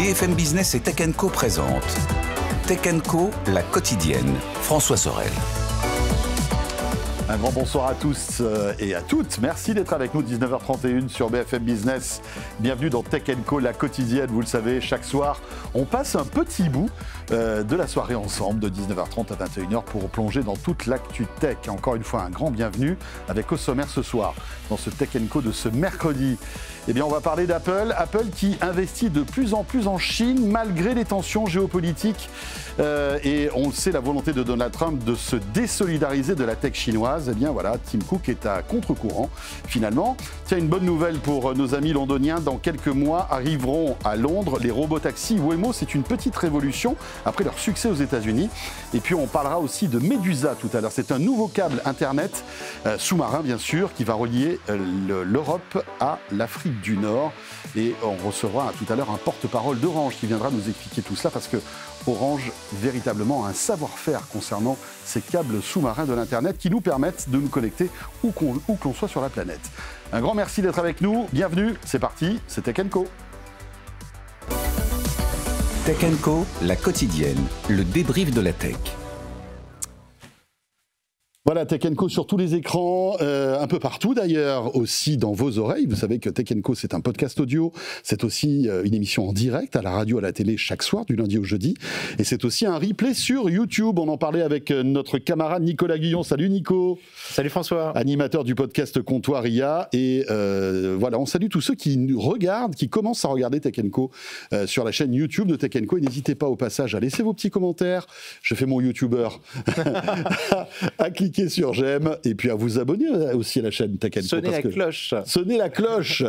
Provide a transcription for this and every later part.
BFM Business et Tech & Co présente Tech & Co, la quotidienne. François Sorel. Un grand bonsoir à tous et à toutes. Merci d'être avec nous, 19h31 sur BFM Business. Bienvenue dans Tech & Co, la quotidienne. Vous le savez, chaque soir, on passe un petit bout de la soirée ensemble, de 19h30 à 21h, pour plonger dans toute l'actu tech. Encore une fois, un grand bienvenue avec au sommaire ce soir, dans ce Tech & Co de ce mercredi. Eh bien, on va parler d'Apple. Apple qui investit de plus en plus en Chine, malgré les tensions géopolitiques. Et on le sait, la volonté de Donald Trump de se désolidariser de la tech chinoise. Eh bien voilà, Tim Cook est à contre-courant finalement. Tiens, une bonne nouvelle pour nos amis londoniens. Dans quelques mois arriveront à Londres les robotaxis Waymo. C'est une petite révolution après leur succès aux États-Unis. Et puis on parlera aussi de Medusa tout à l'heure. C'est un nouveau câble internet sous-marin bien sûr qui va relier l'Europe à l'Afrique du Nord. Et on recevra tout à l'heure un porte-parole d'Orange qui viendra nous expliquer tout cela parce que Orange, véritablement un savoir-faire concernant ces câbles sous-marins de l'Internet qui nous permettent de nous connecter où que l'on soit sur la planète. Un grand merci d'être avec nous. Bienvenue, c'est parti, c'est Tech & Co. Tech & Co, la quotidienne, le débrief de la tech. Voilà, Tech & Co sur tous les écrans, un peu partout d'ailleurs, aussi dans vos oreilles. Vous savez que Tech & Co, c'est un podcast audio. C'est aussi une émission en direct à la radio, à la télé, chaque soir, du lundi au jeudi. Et c'est aussi un replay sur YouTube. On en parlait avec notre camarade Nicolas Guillon. Salut Nico. Salut François. Animateur du podcast Comptoir IA. Et voilà, on salue tous ceux qui nous regardent, qui commencent à regarder Tech & Co sur la chaîne YouTube de Tech & Co. Et n'hésitez pas au passage à laisser vos petits commentaires. Je fais mon YouTuber. à cliquer sur j'aime et puis à vous abonner aussi à la chaîne Tech & Co. Sonnez la cloche. Sonnez la cloche.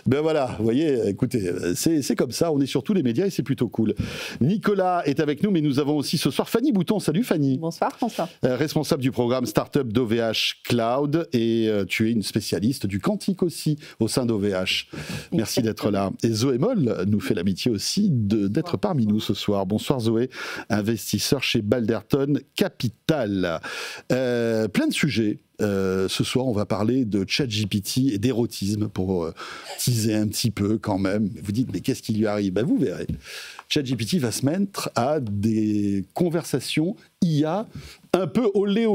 Ben voilà, vous voyez, écoutez, c'est comme ça, on est sur tous les médias et c'est plutôt cool. Nicolas est avec nous, mais nous avons aussi ce soir Fanny Bouton. Salut Fanny. Bonsoir François. Responsable du programme Startup d'OVH Cloud et tu es une spécialiste du quantique aussi au sein d'OVH. Merci d'être là. Et Zoé Moll nous fait l'amitié aussi d'être parmi nous ce soir. Bonsoir Zoé, investisseur chez Balderton Capital. Plein de sujets. Ce soir, on va parler de ChatGPT et d'érotisme pour teaser un petit peu quand même. Vous dites, mais qu'est-ce qui lui arrive ? Ben, vous verrez. ChatGPT va se mettre à des conversations IA un peu olé,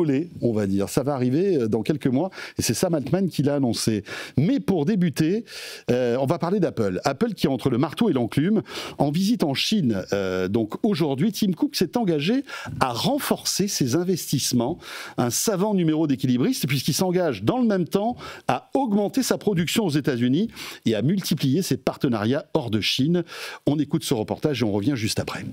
on va dire. Ça va arriver dans quelques mois et c'est Sam Altman qui l'a annoncé. Mais pour débuter, on va parler d'Apple. Apple qui est entre le marteau et l'enclume en visite en Chine. Donc aujourd'hui, Tim Cook s'est engagé à renforcer ses investissements. Un savant numéro d'équilibriste puisqu'il s'engage dans le même temps à augmenter sa production aux États-Unis et à multiplier ses partenariats hors de Chine. On écoute ce reportage et on revient juste après.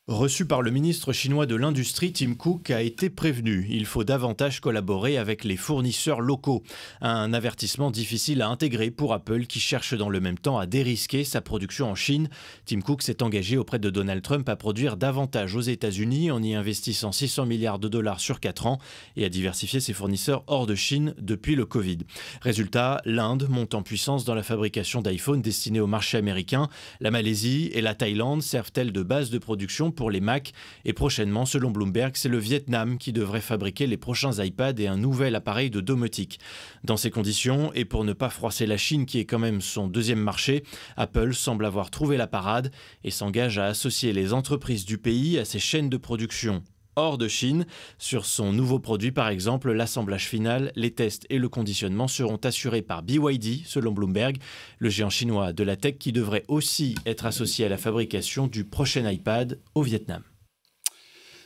Reçu par le ministre chinois de l'Industrie, Tim Cook a été prévenu. Il faut davantage collaborer avec les fournisseurs locaux. Un avertissement difficile à intégrer pour Apple qui cherche dans le même temps à dérisquer sa production en Chine. Tim Cook s'est engagé auprès de Donald Trump à produire davantage aux États-Unis en y investissant 600 milliards de dollars sur 4 ans et à diversifier ses fournisseurs hors de Chine depuis le Covid. Résultat, l'Inde monte en puissance dans la fabrication d'iPhone destinés au marché américain. La Malaisie et la Thaïlande servent-elles de base de production pour les Mac et prochainement, selon Bloomberg, c'est le Vietnam qui devrait fabriquer les prochains iPads et un nouvel appareil de domotique. Dans ces conditions, et pour ne pas froisser la Chine qui est quand même son deuxième marché, Apple semble avoir trouvé la parade et s'engage à associer les entreprises du pays à ses chaînes de production hors de Chine. Sur son nouveau produit, par exemple, l'assemblage final, les tests et le conditionnement seront assurés par BYD, selon Bloomberg, le géant chinois de la tech qui devrait aussi être associé à la fabrication du prochain iPad au Vietnam.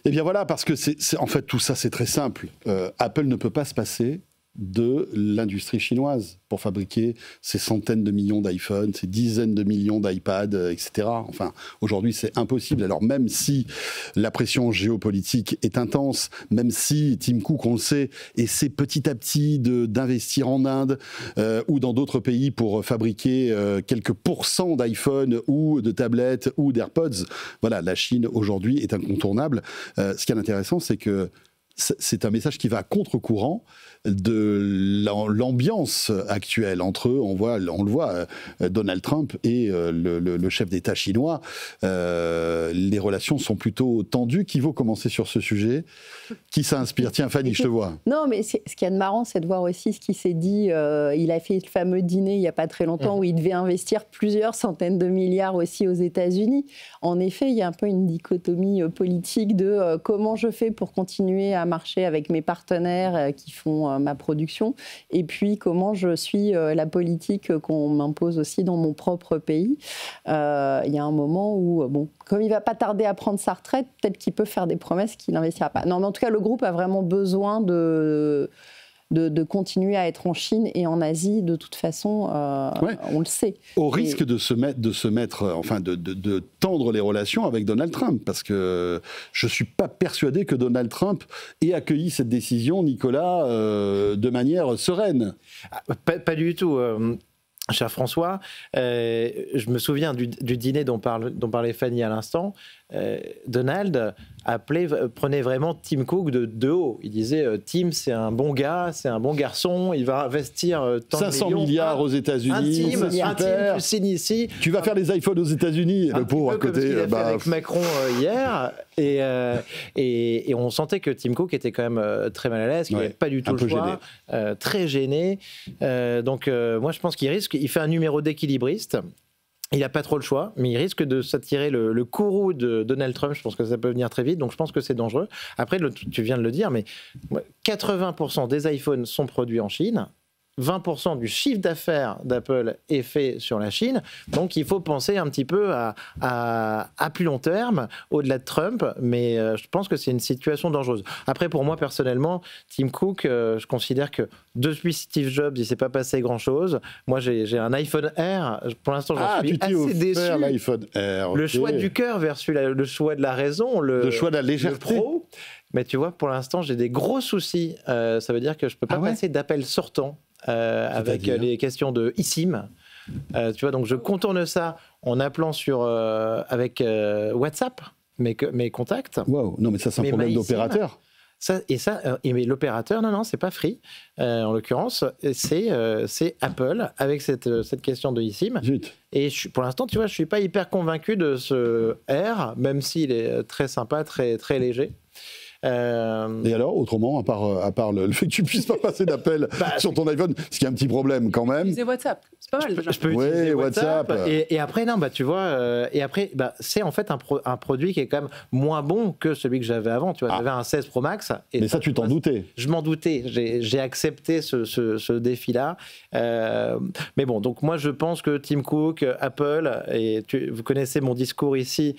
Eh bien voilà, parce que en fait tout ça c'est très simple. Apple ne peut pas se passer de l'industrie chinoise pour fabriquer ces centaines de millions d'iPhone, ces dizaines de millions d'iPad, etc. Enfin, aujourd'hui, c'est impossible. Alors, même si la pression géopolitique est intense, même si Tim Cook, on le sait, essaie petit à petit d'investir en Inde ou dans d'autres pays pour fabriquer quelques pourcents d'iPhone ou de tablettes ou d'AirPods, voilà, la Chine, aujourd'hui, est incontournable. Ce qui est intéressant, c'est que c'est un message qui va à contre-courant de l'ambiance actuelle entre eux. On le voit, Donald Trump et le chef d'État chinois. Les relations sont plutôt tendues. Qui veut commencer sur ce sujet? Qui ça inspire? Tiens, Fanny, je te vois. Non, mais ce qu'il y a de marrant, c'est de voir aussi ce qui s'est dit. Il a fait le fameux dîner il n'y a pas très longtemps où il devait investir plusieurs centaines de milliards aussi aux États-Unis. En effet, il y a un peu une dichotomie politique de comment je fais pour continuer à marcher avec mes partenaires qui font ma production, et puis comment je suis la politique qu'on m'impose aussi dans mon propre pays. Il y a un moment où, bon, comme il ne va pas tarder à prendre sa retraite, peut-être qu'il peut faire des promesses qu'il n'investira pas. Non, mais en tout cas, le groupe a vraiment besoin de continuer à être en Chine et en Asie, de toute façon, on le sait. Au risque de tendre les relations avec Donald Trump, parce que je ne suis pas persuadé que Donald Trump ait accueilli cette décision, Nicolas, de manière sereine. Pas du tout. Cher François, je me souviens du dîner dont parlait Fanny à l'instant. Donald prenait vraiment Tim Cook de haut. Il disait Tim, c'est un bon gars, c'est un bon garçon, il va investir tant 500 de millions, milliards aux États-Unis. Un Tim, tu signes ici. Tu vas faire les iPhones aux États-Unis, le pauvre à côté. Comme il a fait avec Macron hier. Et on sentait que Tim Cook était quand même très mal à l'aise, qu'il n'avait pas du tout le choix, très gêné. Donc moi je pense qu'il fait un numéro d'équilibriste. Il n'a pas trop le choix, mais il risque de s'attirer le courroux de Donald Trump. Je pense que ça peut venir très vite, donc je pense que c'est dangereux. Après, tu viens de le dire, mais 80% des iPhones sont produits en Chine. 20% du chiffre d'affaires d'Apple est fait sur la Chine. Donc, il faut penser un petit peu à plus long terme, au-delà de Trump. Mais je pense que c'est une situation dangereuse. Après, pour moi, personnellement, Tim Cook, je considère que depuis Steve Jobs, il ne s'est pas passé grand-chose. Moi, j'ai un iPhone Air. Pour l'instant, j'en suis assez déçu. L'iPhone Air, okay. Le choix du cœur versus le choix de la raison. Le choix de la légèreté. Le pro. Mais tu vois, pour l'instant, j'ai des gros soucis. Ça veut dire que je ne peux pas passer d'appels sortants. Avec les questions de eSIM. Tu vois, donc je contourne ça en appelant avec WhatsApp, mes contacts. Waouh, non, mais ça, c'est un problème d'opérateur. Mais l'opérateur, non, c'est pas Free, en l'occurrence, c'est Apple avec cette question de eSIM. Zut. Et pour l'instant, tu vois, je suis pas hyper convaincu de ce R, même s'il est très sympa, très, très léger. Et alors, autrement, à part le fait que tu puisses pas passer d'appel sur ton iPhone, ce qui est un petit problème quand même. Utiliser WhatsApp, c'est pas mal déjà. Je peux utiliser WhatsApp. Et après, non, tu vois, c'est en fait un produit qui est quand même moins bon que celui que j'avais avant. Tu vois, j'avais un 16 Pro Max. Mais ça, tu t'en doutais. Je m'en doutais. J'ai accepté ce défi-là. Mais bon, donc moi, je pense que Tim Cook, Apple, et vous connaissez mon discours ici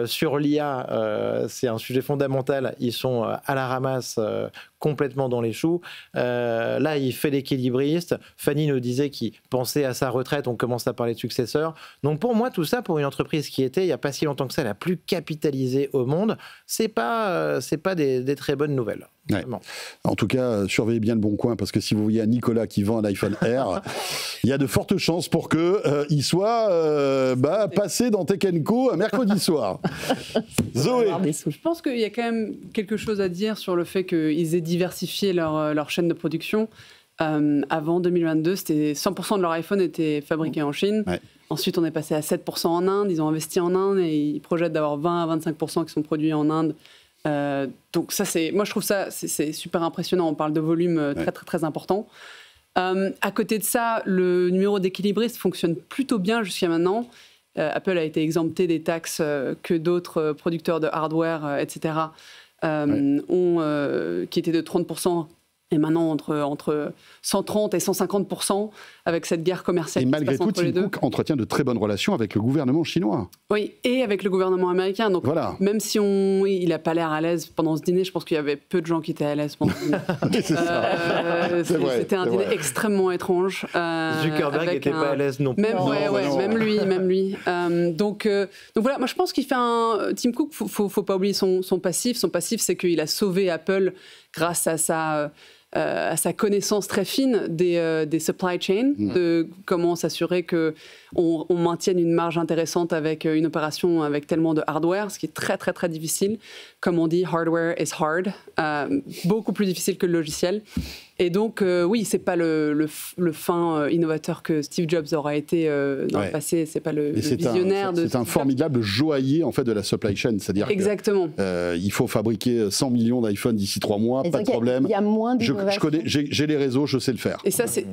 sur l'IA, c'est un sujet fondamental. Ils sont à la ramasse, complètement dans les choux. Là, il fait l'équilibriste. Fanny nous disait qu'il pensait à sa retraite. On commence à parler de successeur. Donc pour moi, tout ça, pour une entreprise qui était, il n'y a pas si longtemps que ça, la plus capitalisée au monde, c'est pas des très bonnes nouvelles. Ouais. En tout cas, surveillez bien le Bon Coin, parce que si vous voyez un Nicolas qui vend un iPhone Air, il y a de fortes chances pour qu'il soit passé dans Tech & Co un mercredi soir. Zoé. Je pense qu'il y a quand même quelque chose à dire sur le fait qu'ils aient diversifié leur chaîne de production. Avant 2022, 100% de leur iPhone était fabriqué en Chine. Ouais. Ensuite, on est passé à 7% en Inde. Ils ont investi en Inde et ils projettent d'avoir 20 à 25% qui sont produits en Inde. Donc ça, moi je trouve ça c'est super impressionnant. On parle de volume très très très important. À côté de ça, le numéro d'équilibriste fonctionne plutôt bien jusqu'à maintenant. Apple a été exempté des taxes que d'autres producteurs de hardware, etc. Qui étaient de 30%. Et maintenant, entre 130 et 150% avec cette guerre commerciale. Et malgré tout, Tim Cook entretient de très bonnes relations avec le gouvernement chinois. Oui, et avec le gouvernement américain. Donc, voilà. Même si il n'a pas l'air à l'aise pendant ce dîner, je pense qu'il y avait peu de gens qui étaient à l'aise pendant ce dîner. C'était un dîner extrêmement étrange. Zuckerberg n'était pas à l'aise non plus. Même lui. Donc voilà, moi je pense qu'il fait Tim Cook, faut pas oublier son passif. Son passif, c'est qu'il a sauvé Apple grâce à sa à sa connaissance très fine des supply chains, de comment s'assurer qu'on maintienne une marge intéressante avec une opération avec tellement de hardware, ce qui est très très très difficile. Comme on dit, hardware is hard, beaucoup plus difficile que le logiciel. Et donc, oui, c'est pas le fin innovateur que Steve Jobs aura été dans le passé. C'est pas le visionnaire de. C'est un formidable joaillier en fait de la supply chain, c'est-à-dire exactement. Il faut fabriquer 100 millions d'iPhone d'ici 3 mois, pas de problème. Il y a moins d'innovation. J'ai les réseaux, je sais le faire. Et ça, c'est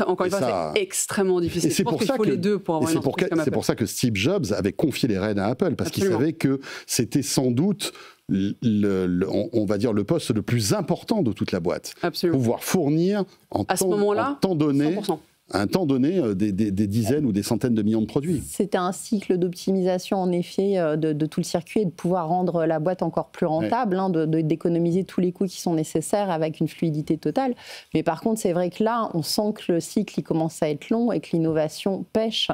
encore une fois, c'est extrêmement difficile. Je pense qu'il faut les deux pour avoir une entreprise comme Apple. C'est pour ça que Steve Jobs avait confié les rênes à Apple, parce qu'il savait que c'était sans doute on va dire le poste le plus important de toute la boîte. Absolument. Pouvoir fournir en temps donné 100%. Un temps donné des dizaines ou des centaines de millions de produits. C'était un cycle d'optimisation en effet de tout le circuit et de pouvoir rendre la boîte encore plus rentable, d'économiser tous les coûts qui sont nécessaires avec une fluidité totale. Mais par contre, c'est vrai que là, on sent que le cycle il commence à être long et que l'innovation pêche.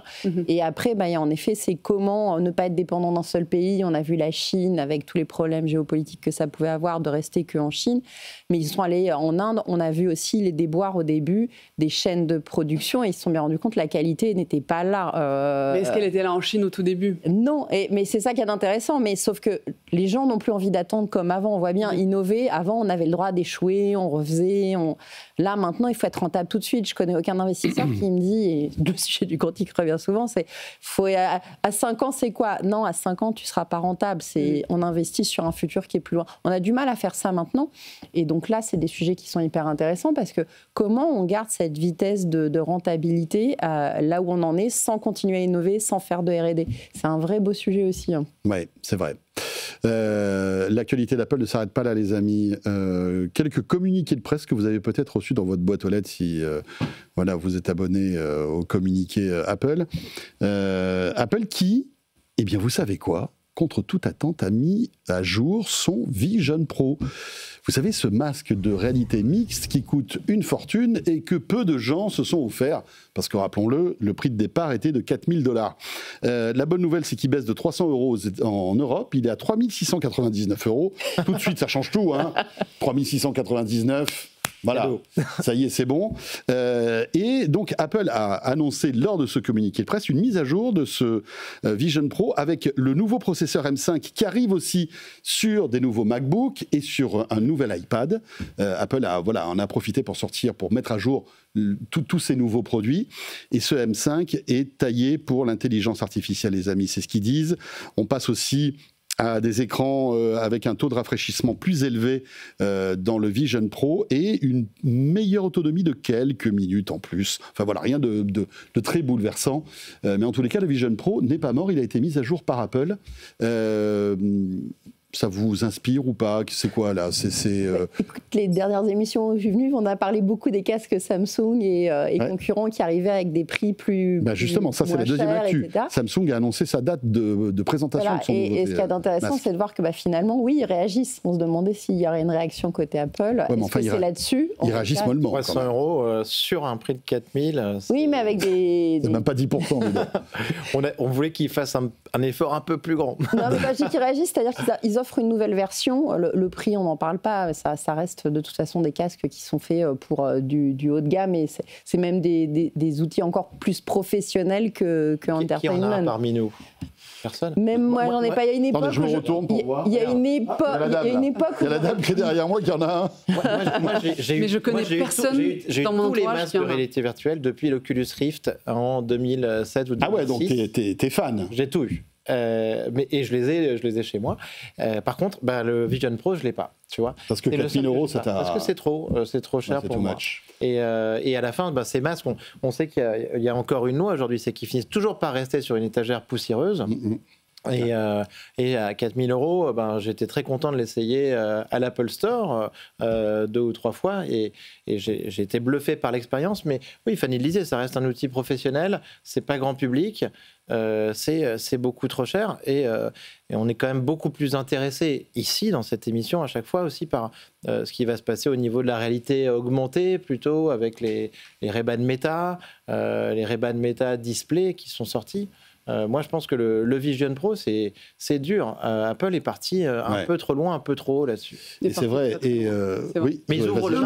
Et après, en effet, c'est comment ne pas être dépendant d'un seul pays. On a vu la Chine avec tous les problèmes géopolitiques que ça pouvait avoir de rester qu'en Chine. Mais ils sont allés en Inde. On a vu aussi les déboires au début des chaînes de production. Et ils se sont bien rendus compte que la qualité n'était pas là. Mais est-ce qu'elle était là en Chine au tout début? Non, mais c'est ça qui est intéressant. Mais sauf que les gens n'ont plus envie d'attendre comme avant. On voit bien innover. Avant, on avait le droit d'échouer, on refaisait. Là, maintenant, il faut être rentable tout de suite. Je connais aucun investisseur qui me dit, et le sujet du quantique revient souvent, c'est à 5 ans, c'est quoi? Non, à 5 ans, tu ne seras pas rentable. On investit sur un futur qui est plus loin. On a du mal à faire ça maintenant. Et donc là, c'est des sujets qui sont hyper intéressants parce que comment on garde cette vitesse de rentabilité là où on en est sans continuer à innover, sans faire de R&D. C'est un vrai beau sujet aussi. Oui, c'est vrai. L'actualité d'Apple ne s'arrête pas là, les amis. Quelques communiqués de presse que vous avez peut-être reçus dans votre boîte aux lettres si vous êtes abonné au communiqué Apple. Apple qui, eh bien vous savez quoi, contre toute attente, a mis à jour son Vision Pro. Vous savez, ce masque de réalité mixte qui coûte une fortune et que peu de gens se sont offerts, parce que rappelons-le, le prix de départ était de 4 000 $. La bonne nouvelle, c'est qu'il baisse de 300 € en Europe, il est à 3 699 €. Tout de suite, ça change tout, hein. 3 699 €. Voilà, ça y est, c'est bon. Et donc, Apple a annoncé lors de ce communiqué de presse une mise à jour de ce Vision Pro avec le nouveau processeur M5 qui arrive aussi sur des nouveaux MacBooks et sur un nouvel iPad. Apple en a profité pour mettre à jour tous ces nouveaux produits. Et ce M5 est taillé pour l'intelligence artificielle, les amis. C'est ce qu'ils disent. On passe aussi à des écrans avec un taux de rafraîchissement plus élevé dans le Vision Pro et une meilleure autonomie de quelques minutes en plus. Enfin voilà, rien de très bouleversant. Mais en tous les cas, le Vision Pro n'est pas mort, il a été mis à jour par Apple. Ça vous inspire ou pas? C'est quoi là? Écoute, les dernières émissions où je suis venue, on a parlé beaucoup des casques Samsung et concurrents qui arrivaient avec des prix plus. Justement, ça c'est la deuxième actu. Samsung a annoncé sa date de présentation de son nouveau. Et ce qui est intéressant, c'est de voir que finalement, oui, ils réagissent. On se demandait s'il y aurait une réaction côté Apple. Est-ce que c'est là-dessus? Ils réagissent mollement. 300 € sur un prix de 4 000. Oui, mais avec des. C'est même pas 10%. On voulait qu'ils fassent un effort un peu plus grand. Non, mais quand je dis qu'ils réagissent, c'est-à-dire qu'ils offrent une nouvelle version. Le prix, on n'en parle pas. Ça reste de toute façon des casques qui sont faits pour du haut de gamme. Et c'est même des outils encore plus professionnels que entertainment. Qui en a parmi nous? Personne. Même moi, j'en ai pas. Il y a une époque. Attendez, je me retourne pour voir. Il y a une époque. Il y a la dame qui est derrière moi qui en a un. Mais je connais personne dans mon entourage. J'ai eu tous les masques de réalité virtuelle depuis l'Oculus Rift en 2007 ou 2006. Ah ouais, donc t'es fan. J'ai tout eu. Et je les ai chez moi. Par contre, le Vision Pro, je l'ai pas, tu vois. Parce que 4 000 €, ça t'a... Parce que c'est trop cher pour moi. Et à la fin, ces masques, on sait qu'il y a encore une loi aujourd'hui, c'est qu'ils finissent toujours par rester sur une étagère poussiéreuse. Et à 4 000 €, j'étais très content de l'essayer à l'Apple Store 2 ou 3 fois et j'ai été bluffé par l'expérience. Mais oui, Fanny le disait, ça reste un outil professionnel, c'est pas grand public, c'est beaucoup trop cher et on est quand même beaucoup plus intéressé ici dans cette émission à chaque fois aussi par ce qui va se passer au niveau de la réalité augmentée plutôt avec les Ray-Ban Meta, les Ray-Ban Meta Display qui sont sortis. Moi, je pense que le Vision Pro, c'est dur. Apple est parti un peu trop loin, un peu trop haut là-dessus. Et c'est vrai. Oui, mais ils ouvrent le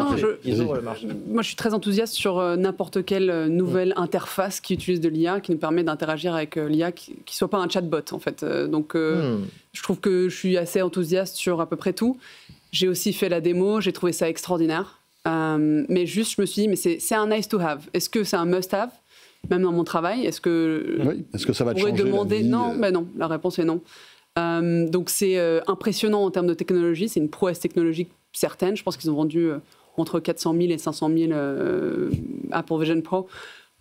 marché. Moi, je suis très enthousiaste sur n'importe quelle nouvelle interface qui utilise de l'IA, qui nous permet d'interagir avec l'IA, qui ne soit pas un chatbot, en fait. Donc, je trouve que je suis assez enthousiaste sur à peu près tout. J'ai aussi fait la démo, j'ai trouvé ça extraordinaire. Mais juste, je me suis dit, mais c'est un nice to have. Est-ce que c'est un must have ? Même dans mon travail, est-ce que ça va te changer demander... la vie, Non, non, la réponse est non. Donc c'est impressionnant en termes de technologie, c'est une prouesse technologique certaine. Je pense qu'ils ont vendu entre 400 000 et 500 000 Apple Vision Pro.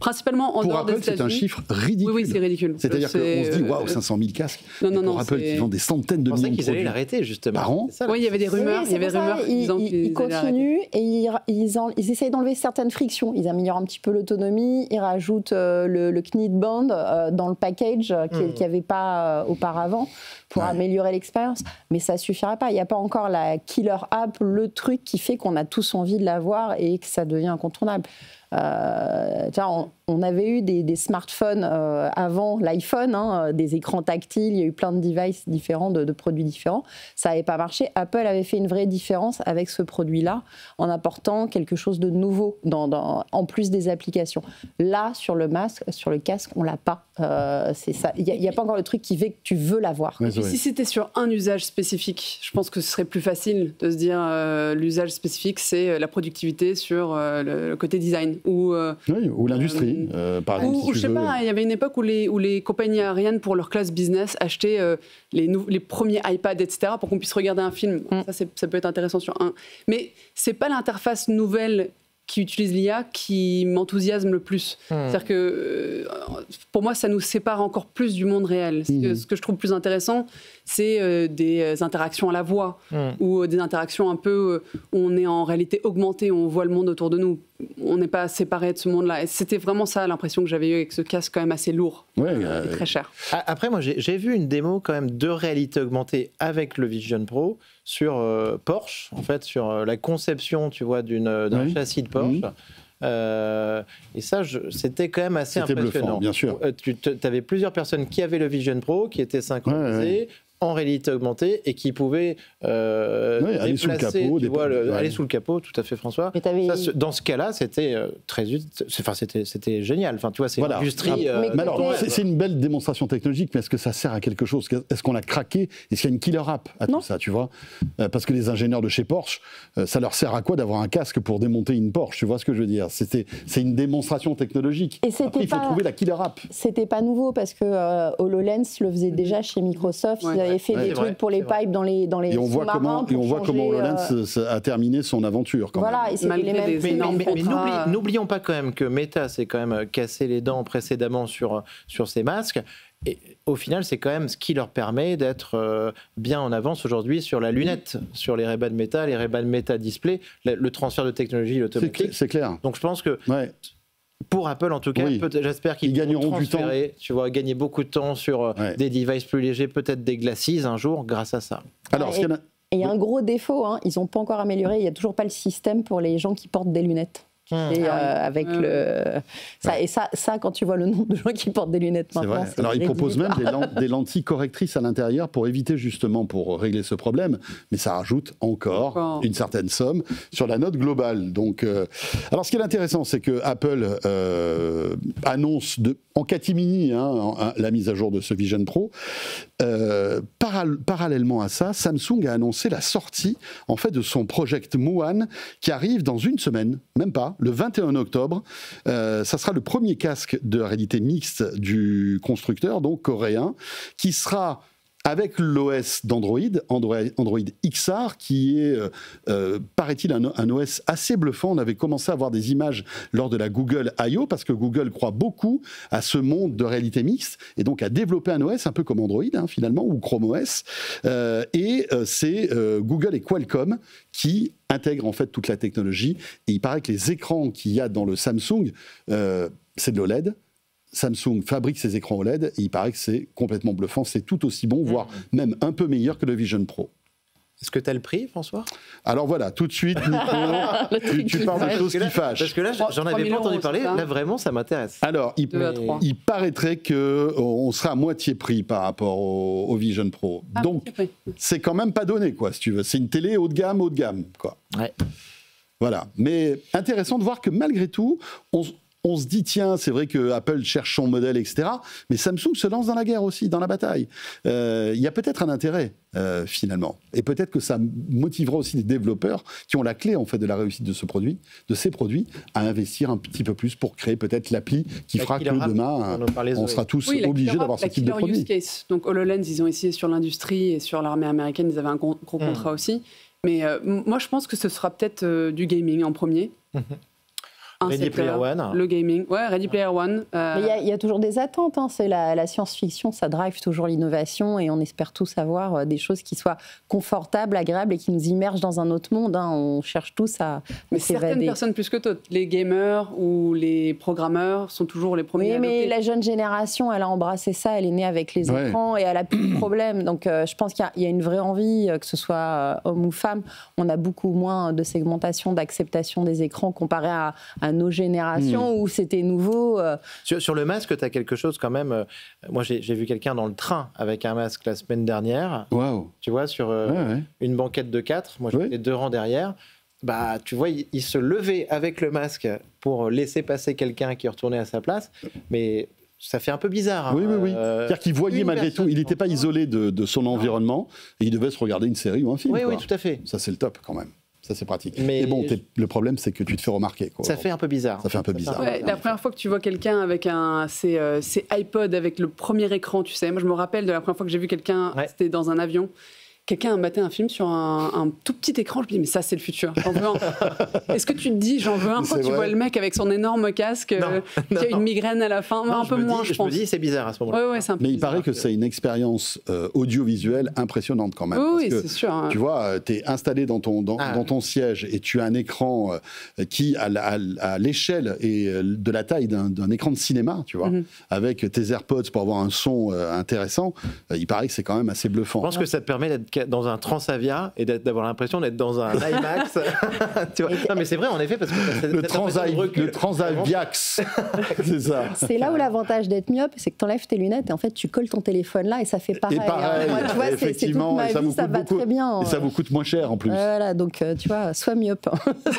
Principalement en dehors des États-Unis. Pour Apple, c'est un chiffre ridicule. Oui, c'est ridicule. C'est-à-dire qu'on se dit, waouh, 500 000 casques. Non, pour Apple, qui vend des centaines de millions de produits. Je pensais qu'ils allaient l'arrêter, justement. Par an. Oui, il y avait des rumeurs. Oui, ils continuent et ils essayent d'enlever certaines frictions. Ils améliorent un petit peu l'autonomie. Ils rajoutent le Knit Band dans le package qu'il n'y avait pas auparavant pour améliorer l'expérience. Mais ça ne suffira pas. Il n'y a pas encore la killer app, le truc qui fait qu'on a tous envie de l'avoir et que ça devient incontournable. On avait eu des smartphones avant l'iPhone, des écrans tactiles, il y a eu plein de devices différents, de produits différents. Ça n'avait pas marché. Apple avait fait une vraie différence avec ce produit-là en apportant quelque chose de nouveau en plus des applications. Là, sur le casque, on ne l'a pas. C'est ça. Il n'y a pas encore le truc qui fait que tu veux l'avoir. Et si c'était sur un usage spécifique, je pense que ce serait plus facile de se dire l'usage spécifique, c'est la productivité sur le côté design. Ou l'industrie, par exemple. Ou je sais pas, il y avait une époque où les compagnies aériennes, pour leur classe business, achetaient les premiers iPads, etc., pour qu'on puisse regarder un film. Ça peut être intéressant sur un. Mais c'est pas l'interface nouvelle qui utilise l'IA qui m'enthousiasme le plus. C'est-à-dire que pour moi, ça nous sépare encore plus du monde réel. Ce que je trouve plus intéressant, c'est des interactions à la voix ou des interactions un peu où on est en réalité augmentée, on voit le monde autour de nous. On n'est pas séparés de ce monde-là. Et c'était vraiment ça l'impression que j'avais eue avec ce casque quand même assez lourd et très cher. Après, moi, j'ai vu une démo quand même de réalité augmentée avec le Vision Pro sur Porsche, en fait, sur la conception, tu vois, d'un châssis de Porsche. Et ça, c'était quand même assez impressionnant. C'était bluffant, bien sûr. Tu avais plusieurs personnes qui avaient le Vision Pro, qui étaient synchronisées, en réalité augmentée et qui pouvaient aller sous le capot, aller sous le capot, tout à fait, François. Ça, dans ce cas-là, c'était très c'était génial. Enfin, tu vois, c'est l'industrie. C'est une belle démonstration technologique, mais est-ce que ça sert à quelque chose? Est-ce qu'on a craqué? Est-ce qu'il y a une killer app à tout ça, tu vois? Parce que les ingénieurs de chez Porsche, ça leur sert à quoi d'avoir un casque pour démonter une Porsche? Tu vois ce que je veux dire? C'est une démonstration technologique. Et après, il faut trouver la killer app. C'était pas nouveau parce que HoloLens le faisait déjà chez Microsoft. Ils avaient fait des trucs pour les pipes dans les et on voit comment HoloLens a terminé son aventure. Voilà, et c'est les mêmes. Mais n'oublions pas quand même que Meta s'est quand même cassé les dents précédemment sur ces masques. Et au final, c'est quand même ce qui leur permet d'être bien en avance aujourd'hui sur la lunette, sur les Ray-Ban Meta, les Ray-Ban Meta Display, le transfert de technologie automatique. C'est clair. Donc je pense que pour Apple, en tout cas, j'espère qu'ils gagneront du temps. Tu vois, gagner beaucoup de temps sur des devices plus légers, peut-être des Glacis un jour, grâce à ça. Alors, il y a un gros défaut, ils n'ont pas encore amélioré, il n'y a toujours pas le système pour les gens qui portent des lunettes. Et avec et ça, quand tu vois le nombre de gens qui portent des lunettes maintenant, c'est alors ils proposent même des lentilles correctrices à l'intérieur pour éviter justement, pour régler ce problème, mais ça rajoute encore une certaine somme sur la note globale. Donc, alors ce qui est intéressant, c'est que Apple annonce en catimini la mise à jour de ce Vision Pro. Parallèlement à ça, Samsung a annoncé la sortie en fait de son Project Muan qui arrive dans une semaine, même pas. Le 21 octobre, ça sera le premier casque de réalité mixte du constructeur, donc coréen, qui sera avec l'OS d'Android, Android XR, qui est, paraît-il, un OS assez bluffant. On avait commencé à voir des images lors de la Google I.O., parce que Google croit beaucoup à ce monde de réalité mixte, et donc à développer un OS un peu comme Android, finalement, ou Chrome OS. C'est Google et Qualcomm qui intègrent en fait toute la technologie. Et il paraît que les écrans qu'il y a dans le Samsung, c'est de l'OLED. Samsung fabrique ses écrans OLED et il paraît que c'est complètement bluffant, c'est tout aussi bon, voire même un peu meilleur que le Vision Pro. Est-ce que tu as le prix, François? Alors voilà, tout de suite, Nico, tu parles de choses qui fâchent. Parce que là, j'en avais pas entendu parler. Là, vraiment, ça m'intéresse. Alors, il paraîtrait qu'on sera à moitié prix par rapport au Vision Pro. Donc, c'est quand même pas donné, quoi, si tu veux. C'est une télé haut de gamme, quoi. Ouais. Voilà. Mais intéressant de voir que malgré tout, on se dit, tiens, c'est vrai que Apple cherche son modèle, etc. Mais Samsung se lance dans la guerre aussi, dans la bataille. Il y a peut-être un intérêt, finalement. Et peut-être que ça motivera aussi les développeurs qui ont la clé, en fait, de la réussite de ces produits, à investir un petit peu plus pour créer peut-être l'appli qui fera que demain, on sera tous obligés d'avoir ce type de produit. Use case. Donc HoloLens, ils ont essayé sur l'industrie et sur l'armée américaine, ils avaient un gros contrat aussi. Mais moi, je pense que ce sera peut-être du gaming en premier. Ready Player One. Le gaming, ouais, Ready Player One. Mais il y a toujours des attentes, hein. C'est la science-fiction, ça drive toujours l'innovation et on espère tous avoir des choses qui soient confortables, agréables et qui nous immergent dans un autre monde, hein. On cherche tous à mais certaines personnes plus que d'autres. Les gamers ou les programmeurs sont toujours les premiers à adopter. Mais la jeune génération, elle a embrassé ça, elle est née avec les écrans et elle a plus de problème. Donc je pense qu'il y a une vraie envie, que ce soit homme ou femme. On a beaucoup moins de segmentation, d'acceptation des écrans comparé à nos générations où c'était nouveau. Sur le masque, tu as quelque chose quand même. Moi, j'ai vu quelqu'un dans le train avec un masque la semaine dernière. Wow. Tu vois, sur une banquette de 4. Moi, j'étais 2 rangs derrière. Bah, tu vois, il se levait avec le masque pour laisser passer quelqu'un qui retournait à sa place. Mais ça fait un peu bizarre. Hein. Oui. C'est-à-dire qu'il voyait malgré tout, il n'était pas isolé de son environnement et il devait se regarder une série ou un film. Oui, tout à fait. Ça, c'est le top quand même. Ça, c'est pratique. Mais bon, le problème, c'est que tu te fais remarquer, quoi. Ça fait un peu bizarre. Ça fait un peu bizarre. Ouais, la première fois que tu vois quelqu'un avec ses iPod avec le premier écran, tu sais. Moi, je me rappelle de la première fois que j'ai vu quelqu'un, c'était dans un avion. Quelqu'un a maté un film sur un tout petit écran. Je me dis, mais ça, c'est le futur. J'en veux un. Est-ce que tu te dis, j'en veux un quand tu vois le mec avec son énorme casque qui a une migraine à la fin? Un peu moins, je pense. Je me dis, c'est bizarre à ce moment-là. Ouais, mais il paraît que c'est une expérience audiovisuelle impressionnante quand même. Oui, c'est sûr. Hein. Tu vois, tu es installé dans ton siège et tu as un écran qui, à l'échelle et de la taille d'un écran de cinéma, tu vois, avec tes AirPods pour avoir un son intéressant, il paraît que c'est quand même assez bluffant. Je pense que ça te permet d'être dans un Transavia et d'avoir l'impression d'être dans un IMAX. Tu vois. Non, mais c'est vrai, en effet, parce que le Transaviax, c'est ça. C'est là où l'avantage d'être myope, c'est que tu enlèves tes lunettes et en fait, tu colles ton téléphone là et ça fait pareil. Et pareil, moi, tu vois, effectivement, c'est toute ma vie, ça va très bien. Et ça vous coûte moins cher en plus. Voilà, donc tu vois, sois myope,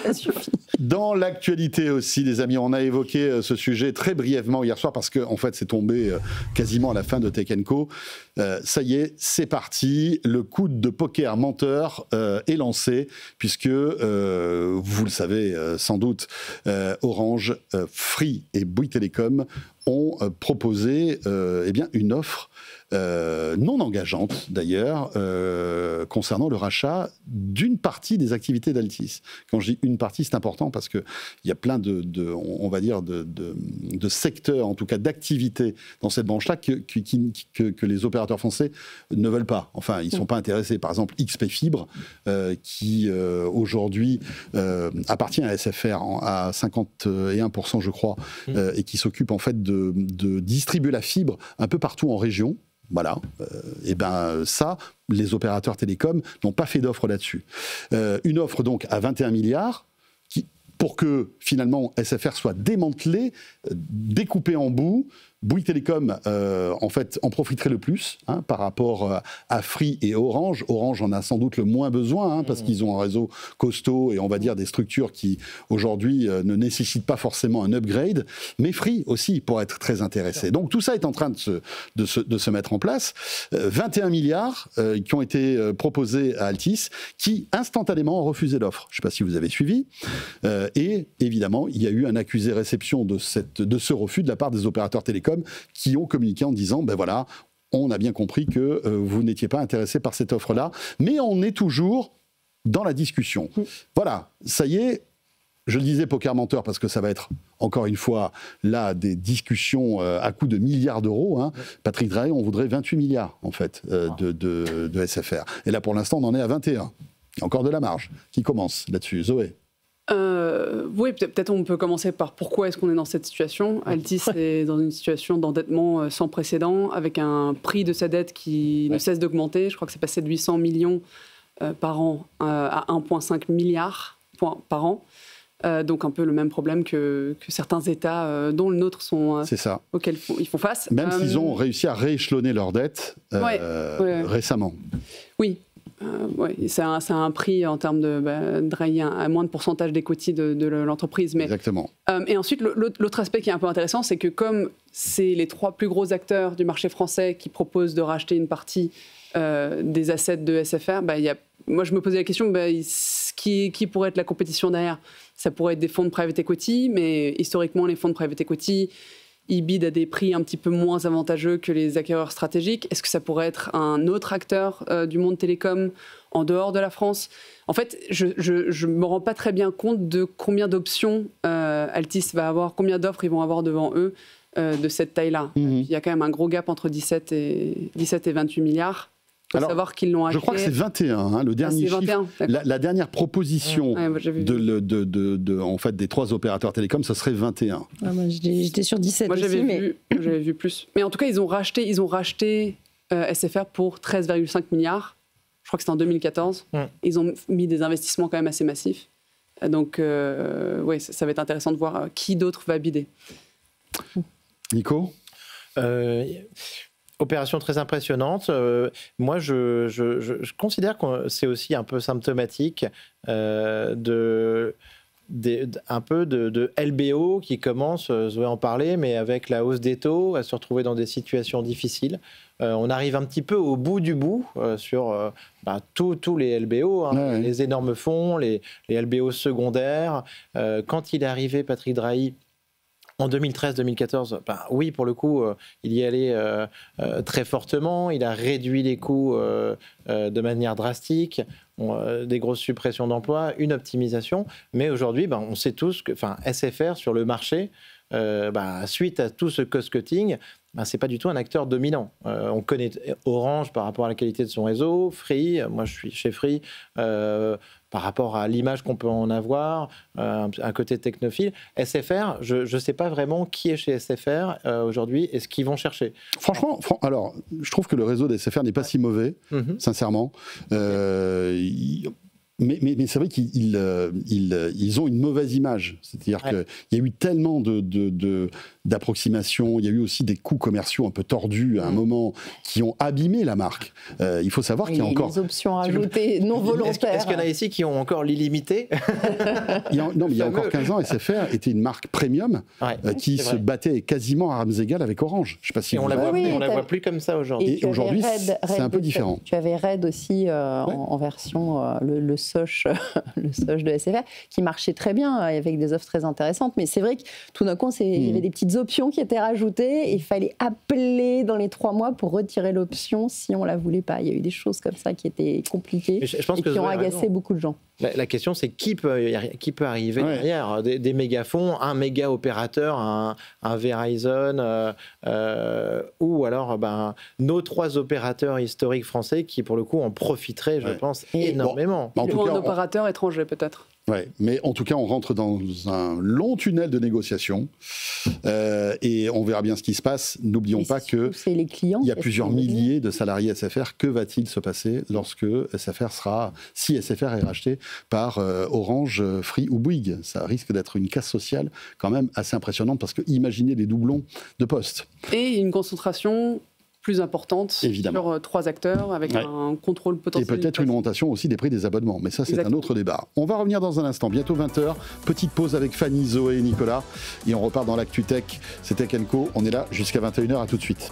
ça suffit. Dans l'actualité aussi, les amis, on a évoqué ce sujet très brièvement hier soir parce que en fait, c'est tombé quasiment à la fin de Tech & Co. Ça y est, c'est parti. Le coup de poker menteur est lancé puisque, vous le savez sans doute, Orange, Free et Bouygues Télécom ont proposé une offre non engageante d'ailleurs concernant le rachat d'une partie des activités d'Altis. Quand je dis une partie, c'est important parce qu'il y a plein de secteurs, en tout cas d'activités dans cette branche-là que les opérateurs français ne veulent pas. Enfin, ils ne sont pas intéressés. Par exemple, XP Fibre, qui aujourd'hui appartient à SFR à 51%, je crois, et qui s'occupe en fait de distribuer la fibre un peu partout en région. Voilà, ça, les opérateurs télécoms n'ont pas fait d'offre là-dessus. Une offre donc à 21 milliards, pour que finalement SFR soit démantelé, découpé en bouts. Bouygues Télécom, en fait, en profiterait le plus par rapport à Free et Orange. Orange en a sans doute le moins besoin parce qu'ils ont un réseau costaud et on va dire des structures qui, aujourd'hui, ne nécessitent pas forcément un upgrade. Mais Free aussi pourrait être très intéressé. Donc tout ça est en train de se mettre en place. 21 milliards qui ont été proposés à Altis, qui instantanément ont refusé l'offre. Je ne sais pas si vous avez suivi. Et évidemment, il y a eu un accusé-réception de ce refus de la part des opérateurs télécoms qui ont communiqué en disant, ben voilà, on a bien compris que vous n'étiez pas intéressé par cette offre-là, mais on est toujours dans la discussion. Voilà, ça y est, je le disais poker menteur parce que ça va être, encore une fois, là, des discussions à coût de milliards d'euros. Patrick Drahi, on voudrait 28 milliards, en fait, de SFR. Et là, pour l'instant, on en est à 21. Il y a encore de la marge qui commence là-dessus. Zoé. Oui, peut-être on peut commencer par pourquoi est-ce qu'on est dans cette situation. Altis est dans une situation d'endettement sans précédent, avec un prix de sa dette qui ne cesse d'augmenter. Je crois que c'est passé de 800 millions par an à 1,5 milliard par an. Donc un peu le même problème que certains États dont le nôtre sont auxquels ils font face. Même s'ils ont réussi à rééchelonner leur dette récemment. Oui. C'est un prix en termes de railler à moins de pourcentage d'equity de l'entreprise. Mais, exactement. Et ensuite, l'autre aspect qui est un peu intéressant, c'est que comme c'est les 3 plus gros acteurs du marché français qui proposent de racheter une partie des assets de SFR, moi je me posais la question, qui pourrait être la compétition derrière ? Ça pourrait être des fonds de private equity, mais historiquement, les fonds de private equity, ils bident à des prix un petit peu moins avantageux que les acquéreurs stratégiques. Est-ce que ça pourrait être un autre acteur du monde télécom en dehors de la France ? En fait, je ne me rends pas très bien compte de combien d'options Altice va avoir, combien d'offres ils vont avoir devant eux de cette taille-là. Il y a quand même un gros gap entre 17 et 28 milliards. Il faut savoir qu'ils l'ont acheté. Je crois que c'est 21, le dernier chiffre. La dernière proposition en fait, des 3 opérateurs télécoms, ce serait 21. Moi, j'étais sur 17 moi, aussi. J'avais vu plus. Mais en tout cas, ils ont racheté SFR pour 13,5 milliards. Je crois que c'était en 2014. Ils ont mis des investissements quand même assez massifs. Donc, ça va être intéressant de voir qui d'autre va bider. Nico ? Opération très impressionnante. Moi, je considère que c'est aussi un peu symptomatique un peu de LBO qui commence, je vais en parler, mais avec la hausse des taux, à se retrouver dans des situations difficiles. On arrive un petit peu au bout du bout sur tous les LBO, les énormes fonds, les LBO secondaires. Quand il est arrivé, Patrick Drahi, en 2013-2014, oui, pour le coup, il y allait très fortement. Il a réduit les coûts de manière drastique, des grosses suppressions d'emplois, une optimisation. Mais aujourd'hui, on sait tous que SFR, sur le marché, suite à tout ce cost-cutting, c'est pas du tout un acteur dominant. On connaît Orange par rapport à la qualité de son réseau, Free, moi je suis chez Free, par rapport à l'image qu'on peut en avoir, un côté technophile. SFR, je ne sais pas vraiment qui est chez SFR aujourd'hui et ce qu'ils vont chercher. Franchement, alors, je trouve que le réseau des SFR n'est pas si mauvais, sincèrement. Mais c'est vrai qu'ils ont une mauvaise image. C'est-à-dire qu'il y a eu tellement d'approximations, il y a eu aussi des coûts commerciaux un peu tordus à un moment qui ont abîmé la marque. Il faut savoir qu'il y a encore... des options ajoutées non volontaires. Est-ce qu'il y en a ici qui ont encore l'illimité ? Non, mais il y a encore 15 ans, SFR était une marque premium qui se battait quasiment à armes égales avec Orange. Je ne sais pas si on la voit plus comme ça aujourd'hui. Et aujourd'hui, c'est un peu différent. Tu avais Red aussi en version le Soch de SFR, qui marchait très bien avec des offres très intéressantes. Mais c'est vrai que tout d'un coup, il y avait des petites options qui étaient rajoutées et il fallait appeler dans les 3 mois pour retirer l'option si on ne la voulait pas. Il y a eu des choses comme ça qui étaient compliquées et qui ont agacé beaucoup de gens. La question, c'est qui peut arriver derrière des méga-fonds, un méga-opérateur, un Verizon, ou alors nos 3 opérateurs historiques français qui, pour le coup, en profiteraient, je pense, énormément. Ou un opérateur étranger, peut-être. Ouais, mais en tout cas, on rentre dans un long tunnel de négociations et on verra bien ce qui se passe. N'oublions pas qu'il y a plusieurs milliers de salariés SFR. Que va-t-il se passer lorsque si SFR est racheté par Orange, Free ou Bouygues ? Ça risque d'être une casse sociale quand même assez impressionnante parce que imaginez les doublons de postes. Et une concentration plus importante sur 3 acteurs avec un contrôle potentiel. Et peut-être une augmentation aussi des prix des abonnements. Mais ça, c'est un autre débat. On va revenir dans un instant, bientôt 20h. Petite pause avec Fanny, Zoé et Nicolas. Et on repart dans l'actu tech. C'est Tech & Co. On est là jusqu'à 21h. À tout de suite.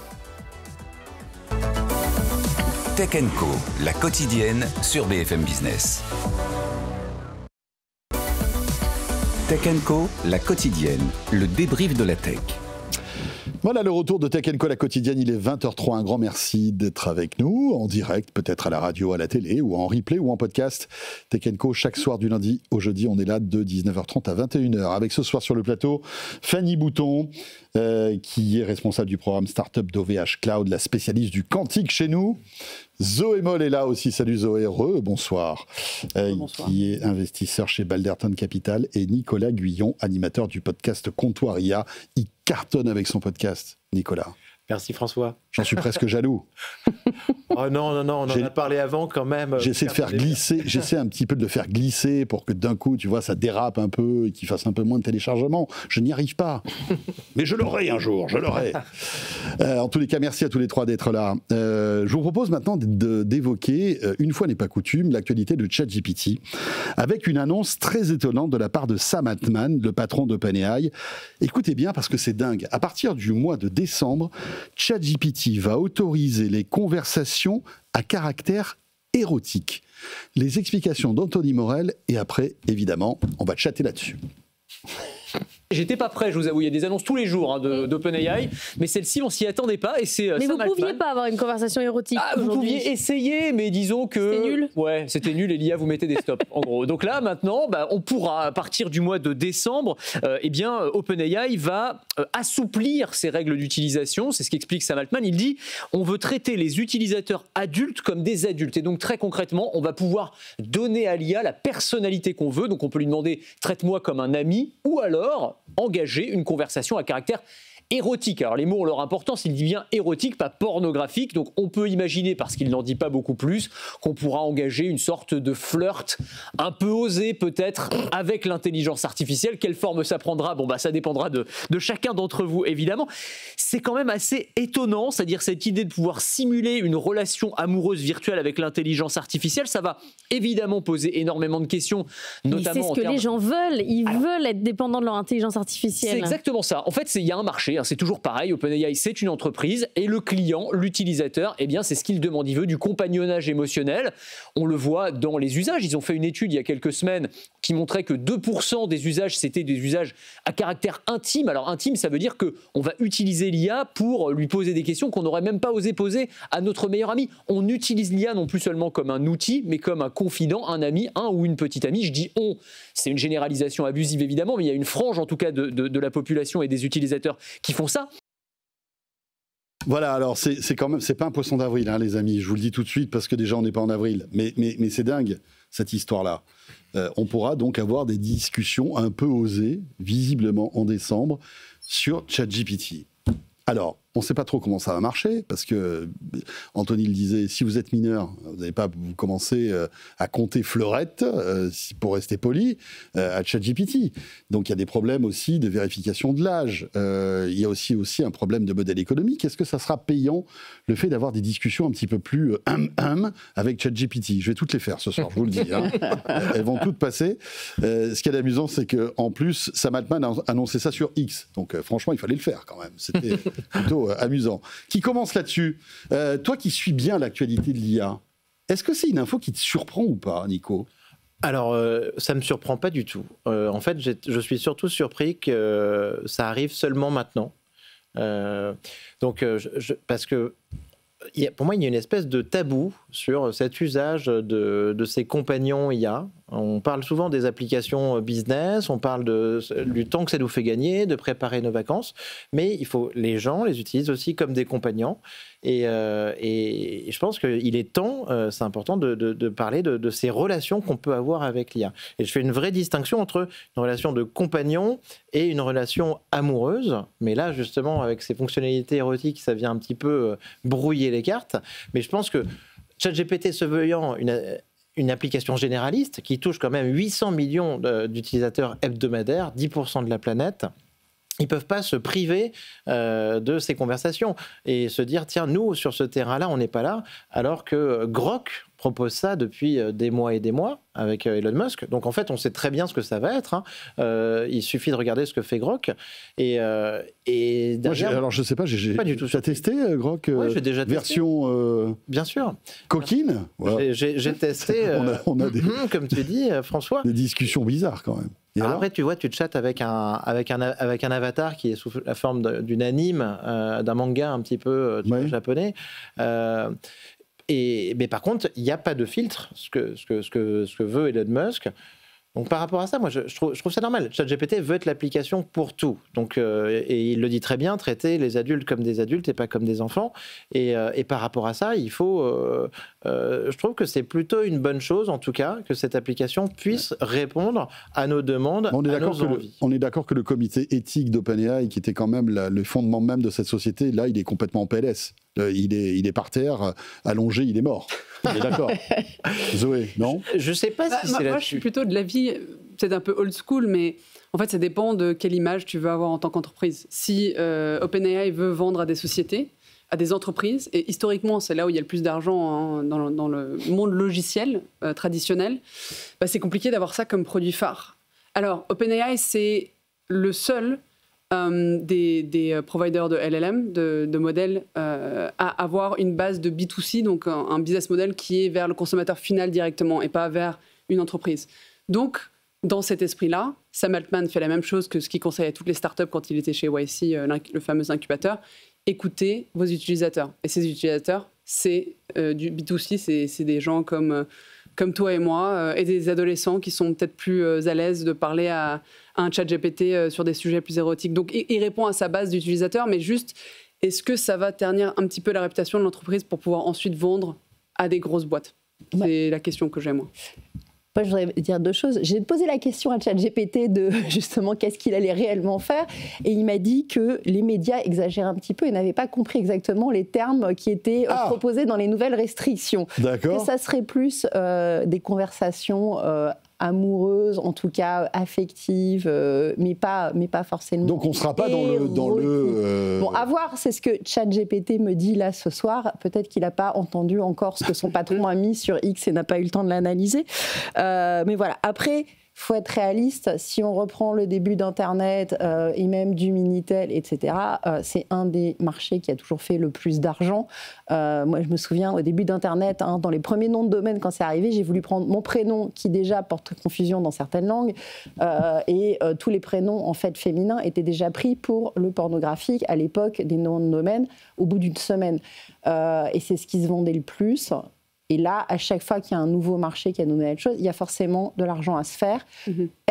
Tech & Co, la quotidienne sur BFM Business. Tech & Co, la quotidienne, le débrief de la tech. Voilà le retour de Tech & Co, la quotidienne, il est 20h03. Un grand merci d'être avec nous, en direct, peut-être à la radio, à la télé, ou en replay, ou en podcast. Tech & Co, chaque soir du lundi au jeudi, on est là de 19h30 à 21h. Avec ce soir sur le plateau, Fanny Bouton, qui est responsable du programme Startup d'OVH Cloud, la spécialiste du quantique chez nous. Zoé Moll est là aussi, salut Zoé, bonsoir. Bonsoir. Qui est investisseur chez Balderton Capital, et Nicolas Guyon, animateur du podcast Comptoiria. Il cartonne avec son podcast, Nicolas. Merci François. J'en suis presque jaloux. Oh non, on en a parlé avant quand même. J'essaie un petit peu de le faire glisser pour que d'un coup, tu vois, ça dérape un peu et qu'il fasse un peu moins de téléchargement. Je n'y arrive pas. Mais je l'aurai un jour, je l'aurai. En tous les cas, merci à tous les trois d'être là. Je vous propose maintenant d'évoquer, une fois n'est pas coutume, l'actualité de ChatGPT, avec une annonce très étonnante de la part de Sam Altman, le patron d'OpenAI. Écoutez bien, parce que c'est dingue. À partir du mois de décembre, ChatGPT va autoriser les conversations à caractère érotique. Les explications d'Anthony Morel, et après, évidemment, on va chatter là-dessus. J'étais pas prêt, je vous avoue, il y a des annonces tous les jours d'OpenAI, mais celle-ci, on s'y attendait pas. Et c'est mais vous pouviez pas avoir une conversation érotique vous pouviez essayer, mais disons que... C'était nul. Ouais, c'était nul et l'IA vous mettez des stops, en gros. Donc là, maintenant, on pourra, à partir du mois de décembre, OpenAI va assouplir ses règles d'utilisation. C'est ce qu'explique Sam Altman. Il dit, on veut traiter les utilisateurs adultes comme des adultes. Et donc, très concrètement, on va pouvoir donner à l'IA la personnalité qu'on veut. Donc, on peut lui demander, traite-moi comme un ami, ou alors engager une conversation à caractère érotique. Alors les mots ont leur importance, il dit bien érotique, pas pornographique, donc on peut imaginer, parce qu'il n'en dit pas beaucoup plus, qu'on pourra engager une sorte de flirt un peu osé peut-être avec l'intelligence artificielle. Quelle forme ça prendra? Ça dépendra de chacun d'entre vous évidemment. C'est quand même assez étonnant, c'est-à-dire cette idée de pouvoir simuler une relation amoureuse virtuelle avec l'intelligence artificielle, ça va évidemment poser énormément de questions, notamment. Mais c'est ce que les gens veulent, ils veulent être dépendants de leur intelligence artificielle. C'est exactement ça. En fait, il y a un marché, c'est toujours pareil, OpenAI c'est une entreprise et le client, l'utilisateur, c'est ce qu'il demande, il veut du compagnonnage émotionnel. On le voit dans les usages, ils ont fait une étude il y a quelques semaines qui montrait que 2% des usages c'était des usages à caractère intime. Alors intime, ça veut dire qu'on va utiliser l'IA pour lui poser des questions qu'on n'aurait même pas osé poser à notre meilleur ami. On utilise l'IA non plus seulement comme un outil, mais comme un confident, un ami, un ou une petite amie. Je dis on, c'est une généralisation abusive évidemment, mais il y a une frange en tout cas de la population et des utilisateurs qui font ça. Voilà, alors c'est quand même, c'est pas un poisson d'avril, hein, les amis, je vous le dis tout de suite, parce que déjà on n'est pas en avril, mais c'est dingue, cette histoire-là. On pourra donc avoir des discussions un peu osées, visiblement en décembre, sur ChatGPT. Alors, on ne sait pas trop comment ça va marcher, parce que Anthony le disait, si vous êtes mineur, vous n'allez pas commencer à compter fleurettes, pour rester poli, à ChatGPT. Donc il y a des problèmes aussi de vérification de l'âge. Il y a aussi un problème de modèle économique. Est-ce que ça sera payant, le fait d'avoir des discussions un petit peu plus avec ChatGPT? Je vais toutes les faire ce soir, je vous le dis. Hein. Elles vont toutes passer. Ce qui est amusant, c'est qu'en plus, Sam Altman a annoncé ça sur X. Donc franchement, il fallait le faire quand même. C'était plutôt amusant. Qui commence là-dessus? Toi qui suis bien l'actualité de l'IA, est-ce que c'est une info qui te surprend ou pas, Nico? Alors, ça ne me surprend pas du tout. En fait, je suis surtout surpris que ça arrive seulement maintenant. Parce que pour moi, il y a une espèce de tabou sur cet usage de ces compagnons IA. On parle souvent des applications business, on parle du temps que ça nous fait gagner, de préparer nos vacances, mais les gens les utilisent aussi comme des compagnons. Et je pense qu'il est temps, c'est important de parler de ces relations qu'on peut avoir avec l'IA. Et je fais une vraie distinction entre une relation de compagnon et une relation amoureuse. Mais là, justement, avec ces fonctionnalités érotiques, ça vient un petit peu brouiller les cartes. Mais je pense que ChatGPT se veillant une application généraliste qui touche quand même 800 millions d'utilisateurs hebdomadaires, 10% de la planète, ils ne peuvent pas se priver de ces conversations et se dire, tiens, nous, sur ce terrain-là, on n'est pas là, alors que Grok propose ça depuis des mois et des mois avec Elon Musk. Donc en fait, on sait très bien ce que ça va être. Hein. Il suffit de regarder ce que fait Grok. Et derrière, alors je ne sais pas, pas du tout. Tu as testé Grok j'ai déjà version bien sûr. Coquine. Voilà. J'ai testé, on a des, comme tu dis, François. Des discussions bizarres quand même. Après, tu vois, tu chattes avec un avatar qui est sous la forme d'une anime, d'un manga un petit peu japonais. Mais par contre, il n'y a pas de filtre, ce que veut Elon Musk. Donc par rapport à ça, moi je trouve ça normal. ChatGPT veut être l'application pour tout. Donc, et il le dit très bien, traiter les adultes comme des adultes et pas comme des enfants. Et par rapport à ça, il faut... je trouve que c'est plutôt une bonne chose, en tout cas, que cette application puisse répondre à nos demandes, à nos envies. On est d'accord que le comité éthique d'OpenAI, qui était quand même le fondement même de cette société, là, il est complètement en PLS. il est par terre, allongé, il est mort. On est d'accord. Zoé, non? Je ne sais pas si c'est là-dessus. Moi, je suis plutôt de l'avis, c'est un peu old school, mais en fait, ça dépend de quelle image tu veux avoir en tant qu'entreprise. Si OpenAI veut vendre à des sociétés, à des entreprises, et historiquement, c'est là où il y a le plus d'argent dans le monde logiciel traditionnel, bah, c'est compliqué d'avoir ça comme produit phare. Alors, OpenAI, c'est le seul des providers de LLM, de modèles, à avoir une base de B2C, donc un business model qui est vers le consommateur final directement et pas vers une entreprise. Donc, dans cet esprit-là, Sam Altman fait la même chose que ce qu'il conseille à toutes les startups quand il était chez YC, le fameux incubateur. Écoutez vos utilisateurs. Et ces utilisateurs, c'est du B2C, c'est des gens comme toi et moi, et des adolescents qui sont peut-être plus à l'aise de parler à un chat GPT sur des sujets plus érotiques. Donc, il répond à sa base d'utilisateurs, mais juste, est-ce que ça va ternir un petit peu la réputation de l'entreprise pour pouvoir ensuite vendre à des grosses boîtes? C'est la question que j'ai, moi. Moi, je voudrais dire deux choses. J'ai posé la question à ChatGPT de justement qu'est-ce qu'il allait réellement faire, et il m'a dit que les médias exagèrent un petit peu et n'avaient pas compris exactement les termes qui étaient proposés dans les nouvelles restrictions. D'accord. Que ça serait plus des conversations amoureuses, en tout cas affectives, mais pas forcément. Donc on ne sera pas dans le Bon, à voir, c'est ce que ChatGPT me dit là ce soir. Peut-être qu'il n'a pas entendu encore ce que son patron a mis sur X et n'a pas eu le temps de l'analyser. Mais voilà, après, il faut être réaliste. Si on reprend le début d'Internet et même du Minitel, etc., c'est un des marchés qui a toujours fait le plus d'argent. Moi, je me souviens, au début d'Internet, dans les premiers noms de domaine, quand c'est arrivé, j'ai voulu prendre mon prénom, qui déjà porte confusion dans certaines langues, et tous les prénoms, en fait, féminins étaient déjà pris pour le pornographique à l'époque des noms de domaine, au bout d'une semaine. Et c'est ce qui se vendait le plus. Et là, à chaque fois qu'il y a un nouveau marché qui a donné quelque chose, il y a forcément de l'argent à se faire.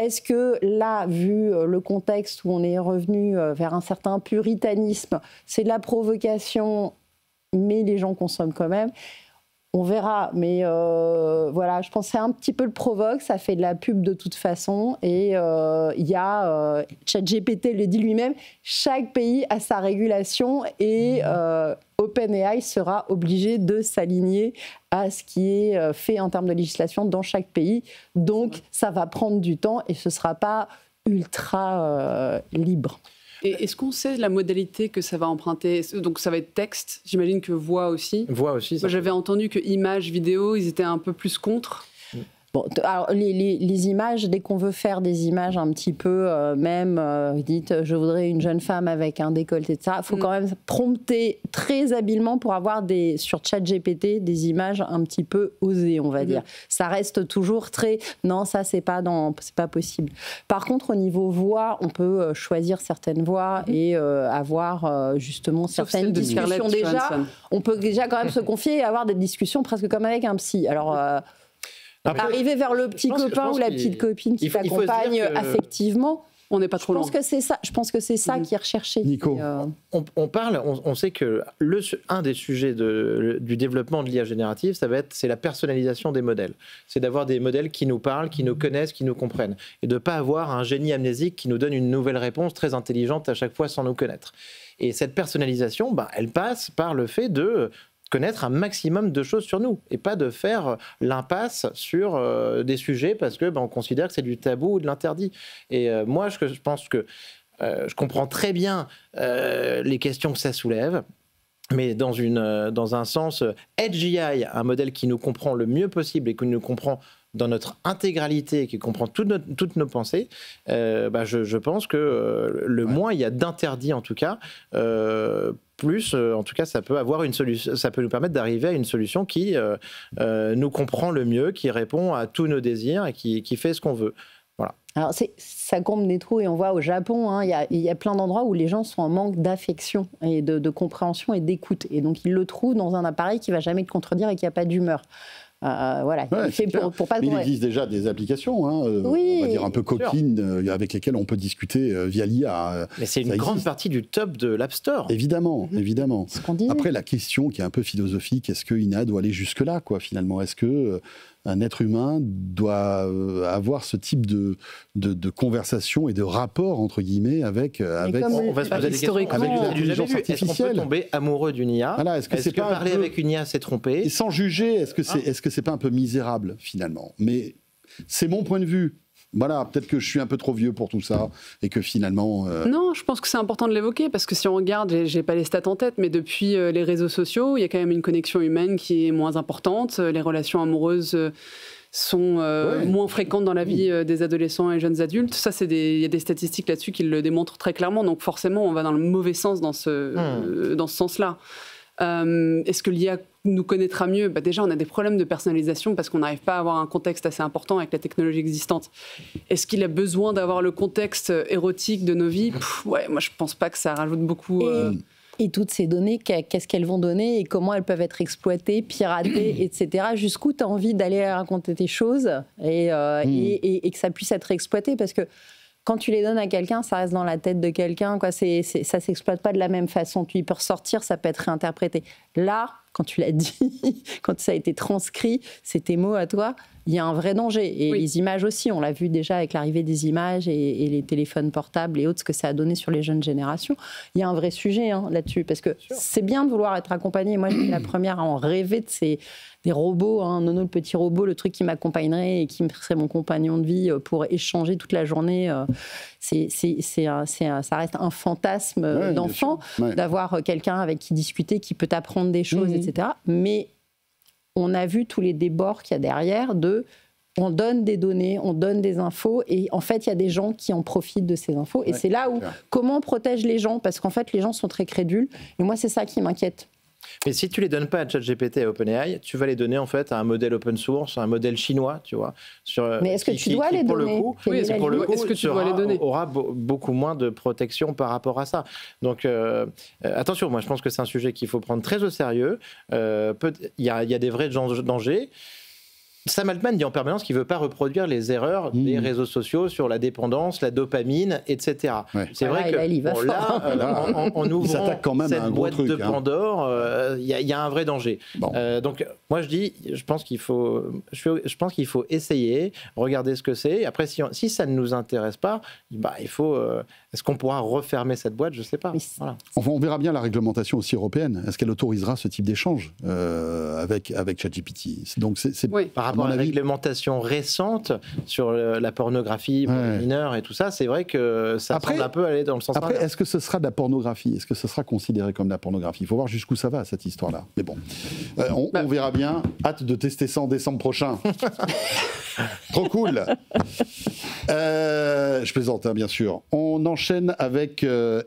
Est-ce que là, vu le contexte où on est revenu vers un certain puritanisme, c'est de la provocation, mais les gens consomment quand même? On verra, mais voilà, je pense que c'est un petit peu le provoque, ça fait de la pub de toute façon, et il y a, ChatGPT le dit lui-même, chaque pays a sa régulation, et OpenAI sera obligé de s'aligner à ce qui est fait en termes de législation dans chaque pays, donc ça va prendre du temps, et ce ne sera pas ultra libre. Et est-ce qu'on sait la modalité que ça va emprunter? Donc ça va être texte, j'imagine que voix aussi. Voix aussi. Moi, j'avais entendu que images, vidéo, ils étaient un peu plus contre. Bon, alors les images, dès qu'on veut faire des images un petit peu, dites je voudrais une jeune femme avec un décolleté, etc., il faut quand même prompter très habilement pour avoir sur ChatGPT des images un petit peu osées, on va dire. Ça reste toujours très non, ça c'est pas possible. Par contre, au niveau voix, on peut choisir certaines voix et avoir justement certaines discussions déjà. On peut déjà quand même se confier et avoir des discussions presque comme avec un psy. Alors arriver vers le petit copain ou la petite copine qui t'accompagne affectivement, on n'est pas trop loin. Je pense que c'est ça qui est recherché. Nico, on sait que un des sujets du développement de l'IA générative, c'est la personnalisation des modèles. C'est d'avoir des modèles qui nous parlent, qui nous connaissent, qui nous comprennent, et de ne pas avoir un génie amnésique qui nous donne une nouvelle réponse très intelligente à chaque fois sans nous connaître. Et cette personnalisation, elle passe par le fait de connaître un maximum de choses sur nous et pas de faire l'impasse sur des sujets parce que on considère que c'est du tabou ou de l'interdit. Et moi, je pense que je comprends très bien les questions que ça soulève, mais dans un sens AGI, un modèle qui nous comprend le mieux possible et qui nous comprend dans notre intégralité, qui comprend toutes nos pensées, je pense que le moins il y a d'interdits en tout cas, plus en tout cas ça peut avoir une solution, ça peut nous permettre d'arriver à une solution qui nous comprend le mieux, qui répond à tous nos désirs et qui fait ce qu'on veut. Voilà. Alors ça comble des trous et on voit au Japon, il y a plein d'endroits où les gens sont en manque d'affection et de compréhension et d'écoute. Et donc ils le trouvent dans un appareil qui ne va jamais te contredire et qui n'a pas d'humeur. Voilà, ouais, il fait pour pas. Mais il existe déjà des applications, on va dire un peu coquines, avec lesquelles on peut discuter via l'IA. Mais c'est une grande partie du top de l'App Store. Évidemment, évidemment. Ce qu'on disait. Après, la question qui est un peu philosophique, est-ce que l'IA doit aller jusque-là, quoi, finalement? Est-ce que un être humain doit avoir ce type de conversation et de rapport, entre guillemets, avec on va se poser des questions. Avec l'intelligence artificielle. Est-ce qu'on peut tomber amoureux d'une IA? Voilà, est-ce que parler avec une IA, c'est tromper? Et sans juger, est-ce que c'est pas un peu misérable, finalement? Mais c'est mon point de vue. Voilà, peut-être que je suis un peu trop vieux pour tout ça et que finalement... Non, je pense que c'est important de l'évoquer parce que si on regarde, j'ai pas les stats en tête, mais depuis les réseaux sociaux, il y a quand même une connexion humaine qui est moins importante. Les relations amoureuses sont moins fréquentes dans la vie des adolescents et jeunes adultes. Ça, il y a des statistiques là-dessus qui le démontrent très clairement. Donc forcément, on va dans le mauvais sens dans ce sens-là. Est-ce que l'IA nous connaîtra mieux? Déjà, on a des problèmes de personnalisation parce qu'on n'arrive pas à avoir un contexte assez important avec la technologie existante. Est-ce qu'il a besoin d'avoir le contexte érotique de nos vies? Moi, je ne pense pas que ça rajoute beaucoup. Et toutes ces données, qu'est-ce qu'elles vont donner et comment elles peuvent être exploitées, piratées, etc. Jusqu'où tu as envie d'aller raconter tes choses et que ça puisse être exploité? Parce que quand tu les donnes à quelqu'un, ça reste dans la tête de quelqu'un. Ça ne s'exploite pas de la même façon. Il peut ressortir, ça peut être réinterprété. Là, quand tu l'as dit, quand ça a été transcrit, c'est tes mots à toi, il y a un vrai danger. Et les images aussi, on l'a vu déjà avec l'arrivée des images et les téléphones portables et autres, ce que ça a donné sur les jeunes générations. Il y a un vrai sujet là-dessus. Parce que c'est bien de vouloir être accompagné. Moi, j'étais la première à en rêver des robots, Nono le petit robot, le truc qui m'accompagnerait et qui serait mon compagnon de vie pour échanger toute la journée. Ça reste un fantasme d'enfant d'avoir quelqu'un avec qui discuter, qui peut t'apprendre des choses, etc. Mais on a vu tous les débords qu'il y a derrière on donne des données, on donne des infos et en fait, il y a des gens qui en profitent de ces infos. Et c'est là où, comment on protège les gens? Parce qu'en fait, les gens sont très crédules. Et moi, c'est ça qui m'inquiète. Mais si tu les donnes pas à ChatGPT et à OpenAI, tu vas les donner en fait à un modèle open source, un modèle chinois, tu vois. Mais est-ce que tu dois les donner? Est-ce que tu dois les donner? Aura beaucoup moins de protection par rapport à ça. Donc attention, moi je pense que c'est un sujet qu'il faut prendre très au sérieux. Il y a des vrais dangers. Sam Altman dit en permanence qu'il ne veut pas reproduire les erreurs des réseaux sociaux sur la dépendance, la dopamine, etc. C'est vrai que en ouvrant cette boîte de Pandore, il y a un vrai danger. Donc moi je pense qu'il faut essayer, regarder ce que c'est. Après, si ça ne nous intéresse pas, il faut... Est-ce qu'on pourra refermer cette boîte? Je ne sais pas. Voilà. Enfin, on verra bien la réglementation aussi européenne. Est-ce qu'elle autorisera ce type d'échange avec ChatGPT? Donc par rapport à la réglementation récente sur la pornographie pour les mineurs et tout ça, c'est vrai que ça semble un peu aller dans le sens inverse. Est-ce que ce sera de la pornographie? Est-ce que ce sera considéré comme de la pornographie? Il faut voir jusqu'où ça va, cette histoire-là. Mais bon, on verra bien. Hâte de tester ça en décembre prochain. Trop cool. Je plaisante, bien sûr. On enchaîne avec un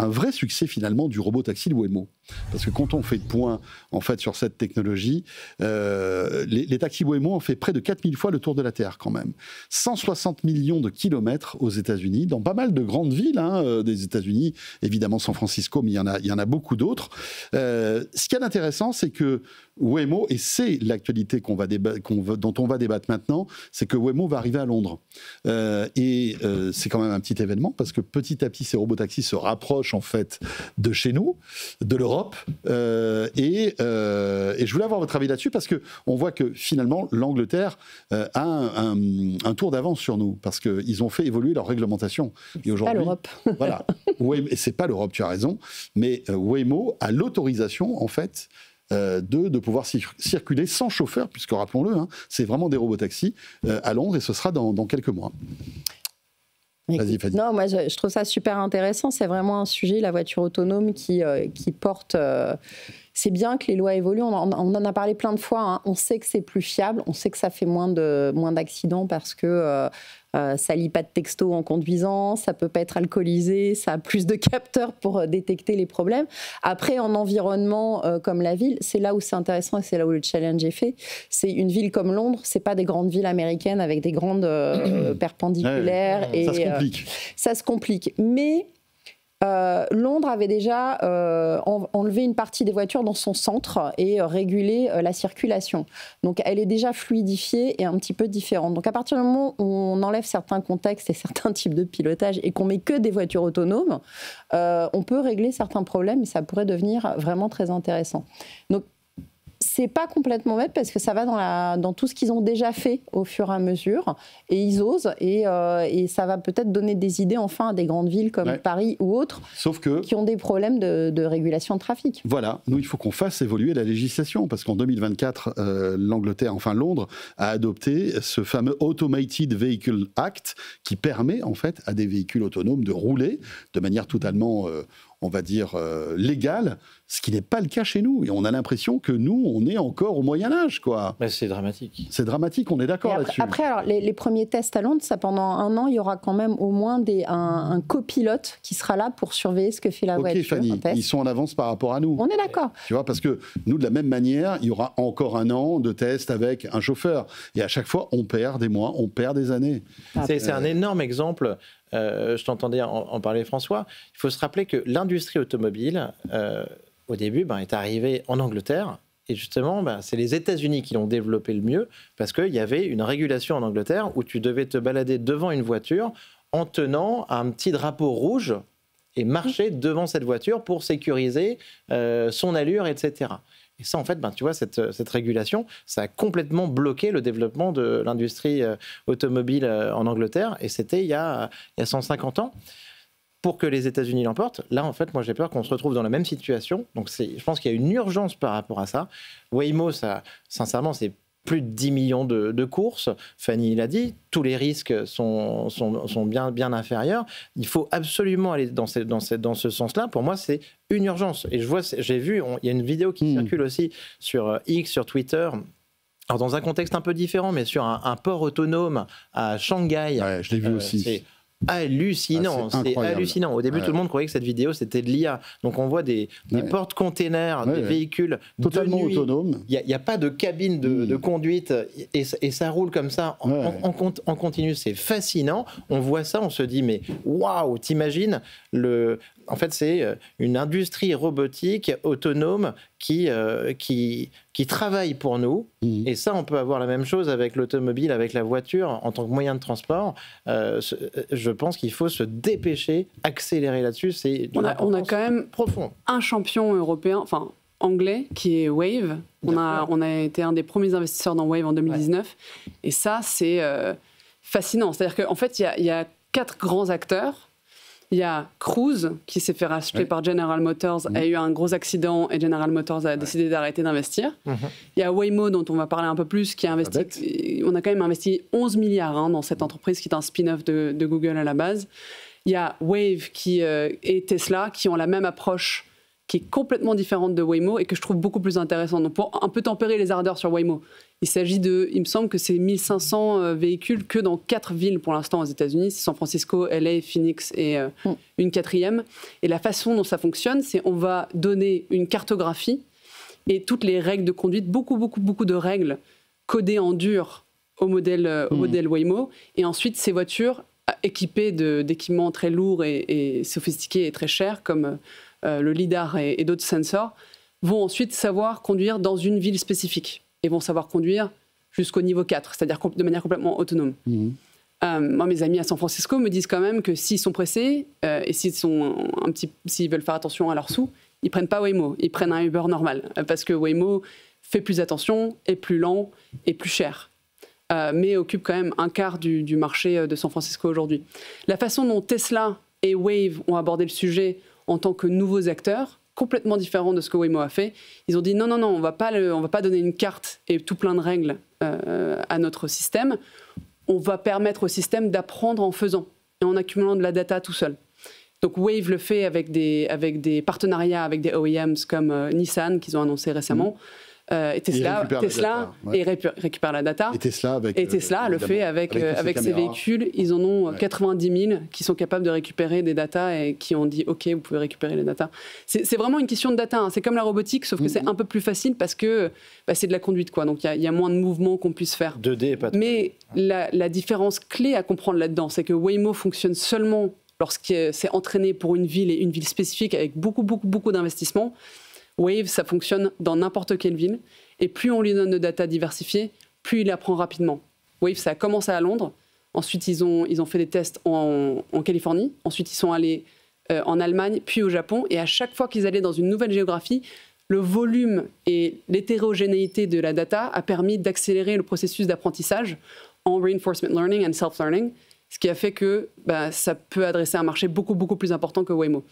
vrai succès finalement du robot taxi de Waymo. Parce que quand on fait le point en fait, sur cette technologie, les taxis Waymo ont fait près de 4000 fois le tour de la Terre quand même. 160 millions de kilomètres aux États-Unis, dans pas mal de grandes villes des États-Unis, évidemment San Francisco, mais il y en a beaucoup d'autres. Ce qui est intéressant, c'est que Waymo, et c'est l'actualité dont on va débattre maintenant, c'est que Waymo va arriver à Londres. C'est quand même un petit événement, parce que petit à petit, ces robotaxis se rapprochent en fait de chez nous, de l'Europe. Et je voulais avoir votre avis là-dessus, parce qu'on voit que finalement, l'Angleterre a un tour d'avance sur nous, parce qu'ils ont fait évoluer leur réglementation. Et aujourd'hui, pas l'Europe. Voilà. Et c'est pas l'Europe, tu as raison, mais Waymo a l'autorisation, en fait, de pouvoir circuler sans chauffeur, puisque rappelons-le, c'est vraiment des robotaxis à Londres, et ce sera dans quelques mois. Vas-y, Fadi. Non, moi je trouve ça super intéressant. C'est vraiment un sujet, la voiture autonome, qui porte. C'est bien que les lois évoluent. On en a parlé plein de fois. On sait que c'est plus fiable. On sait que ça fait moins d'accidents parce que ça lit pas de texto en conduisant. Ça peut pas être alcoolisé. Ça a plus de capteurs pour détecter les problèmes. Après, en environnement comme la ville, c'est là où c'est intéressant et c'est là où le challenge est fait. C'est une ville comme Londres. C'est pas des grandes villes américaines avec des grandes perpendiculaires. Ça se complique. Ça se complique. Mais Londres avait déjà enlevé une partie des voitures dans son centre et régulé la circulation. Donc elle est déjà fluidifiée et un petit peu différente. Donc à partir du moment où on enlève certains contextes et certains types de pilotage et qu'on met que des voitures autonomes, on peut régler certains problèmes et ça pourrait devenir vraiment très intéressant. Donc C'est pas complètement bête parce que ça va dans tout ce qu'ils ont déjà fait au fur et à mesure et ils osent et ça va peut-être donner des idées enfin à des grandes villes comme Paris ou autres qui ont des problèmes de régulation de trafic. Voilà, nous il faut qu'on fasse évoluer la législation parce qu'en 2024, l'Angleterre, enfin Londres, a adopté ce fameux Automated Vehicle Act qui permet en fait à des véhicules autonomes de rouler de manière totalement on va dire, légale, ce qui n'est pas le cas chez nous. Et on a l'impression que nous, on est encore au Moyen-Âge, quoi. Mais c'est dramatique. C'est dramatique, on est d'accord là-dessus. Après, alors, les premiers tests à Londres, ça, pendant 1 an, il y aura quand même au moins un copilote qui sera là pour surveiller ce que fait la voiture. Ok, Fanny, ils sont en avance par rapport à nous. On est d'accord. Tu vois, parce que nous, de la même manière, il y aura encore 1 an de tests avec un chauffeur. Et à chaque fois, on perd des mois, on perd des années. C'est un énorme exemple. Je t'entendais en parler, François. Il faut se rappeler que l'industrie automobile, au début, est arrivée en Angleterre. Et justement, c'est les États-Unis qui l'ont développé le mieux parce qu'il y avait une régulation en Angleterre où tu devais te balader devant une voiture en tenant un petit drapeau rouge et marcher devant cette voiture pour sécuriser son allure, etc. Et ça, en fait, tu vois, cette régulation, ça a complètement bloqué le développement de l'industrie automobile en Angleterre. Et c'était il y a 150 ans. Pour que les États-Unis l'emportent, là, en fait, moi, j'ai peur qu'on se retrouve dans la même situation. Donc, je pense qu'il y a une urgence par rapport à ça. Waymo, ça, sincèrement, c'est plus de 10 millions de courses. Fanny l'a dit, tous les risques sont bien inférieurs. Il faut absolument aller dans ce sens-là. Pour moi, c'est une urgence. Et j'ai vu, il y a une vidéo qui circule aussi sur X, sur Twitter. Alors, dans un contexte un peu différent, mais sur un port autonome à Shanghai. Ouais, je l'ai vu aussi. C'est hallucinant, c'est hallucinant. Au début, tout le monde croyait que cette vidéo, c'était de l'IA. Donc, on voit des porte-containers, des véhicules totalement autonomes. Il n'y a pas de cabine de conduite et ça roule comme ça en continu. C'est fascinant. On voit ça, on se dit, mais waouh, t'imagines En fait, c'est une industrie robotique autonome qui travaille pour nous. Et ça, on peut avoir la même chose avec l'automobile, avec la voiture, en tant que moyen de transport. Je pense qu'il faut se dépêcher, accélérer là-dessus. On a quand même profond. Un champion européen, enfin anglais, qui est Wave. On a été un des premiers investisseurs dans Wave en 2019. Ouais. Et ça, c'est fascinant. C'est-à-dire qu'en fait, il y a 4 grands acteurs. Il y a Cruise, qui s'est fait racheter par General Motors, a eu un gros accident et General Motors a décidé d'arrêter d'investir. Il y a Waymo, dont on va parler un peu plus, qui a investi. On a quand même investi 11 milliards dans cette entreprise, qui est un spin-off de Google à la base. Il y a Wave et Tesla, qui ont la même approche, qui est complètement différente de Waymo et que je trouve beaucoup plus intéressante. Donc pour un peu tempérer les ardeurs sur Waymo, il s'agit il me semble que c'est 1500 véhicules que dans 4 villes pour l'instant aux États-Unis. C'est San Francisco, LA, Phoenix et une 4e. Et la façon dont ça fonctionne, c'est on va donner une cartographie et toutes les règles de conduite, beaucoup de règles codées en dur au modèle Waymo. Et ensuite, ces voitures équipées d'équipements très lourds et sophistiqués et très chers comme le lidar et d'autres sensors, vont ensuite savoir conduire dans une ville spécifique et vont savoir conduire jusqu'au niveau 4, c'est-à-dire de manière complètement autonome. Moi, mes amis à San Francisco me disent quand même que s'ils sont pressés et s'ils veulent faire attention à leurs sous, ils prennent pas Waymo, ils prennent un Uber normal parce que Waymo fait plus attention, est plus lent et plus cher. Mais occupe quand même un quart du marché de San Francisco aujourd'hui. La façon dont Tesla et Wave ont abordé le sujet en tant que nouveaux acteurs, complètement différents de ce que Waymo a fait. Ils ont dit non, on va pas donner une carte et tout plein de règles à notre système. On va permettre au système d'apprendre en faisant et en accumulant de la data tout seul. Donc Wave le fait avec des partenariats avec des OEMs comme Nissan qu'ils ont annoncé récemment. Et Tesla récupère la data. Et Tesla le fait avec ses véhicules. Ils en ont 90 000 qui sont capables de récupérer des datas et qui ont dit OK, vous pouvez récupérer les datas. C'est vraiment une question de data. Hein. C'est comme la robotique, sauf que c'est un peu plus facile parce que c'est de la conduite, quoi. Donc il y a moins de mouvements qu'on puisse faire. 2D, pas de... Mais la différence clé à comprendre là-dedans, c'est que Waymo fonctionne seulement lorsqu'il s'est entraîné pour une ville et une ville spécifique avec beaucoup d'investissements. Wave, ça fonctionne dans n'importe quelle ville. Et plus on lui donne de data diversifiée, plus il apprend rapidement. Wave, ça a commencé à Londres. Ensuite, ils ont fait des tests en Californie. Ensuite, ils sont allés en Allemagne, puis au Japon. Et à chaque fois qu'ils allaient dans une nouvelle géographie, le volume et l'hétérogénéité de la data a permis d'accélérer le processus d'apprentissage en reinforcement learning and self-learning, ce qui a fait que ça peut adresser un marché beaucoup, beaucoup plus important que Waymo.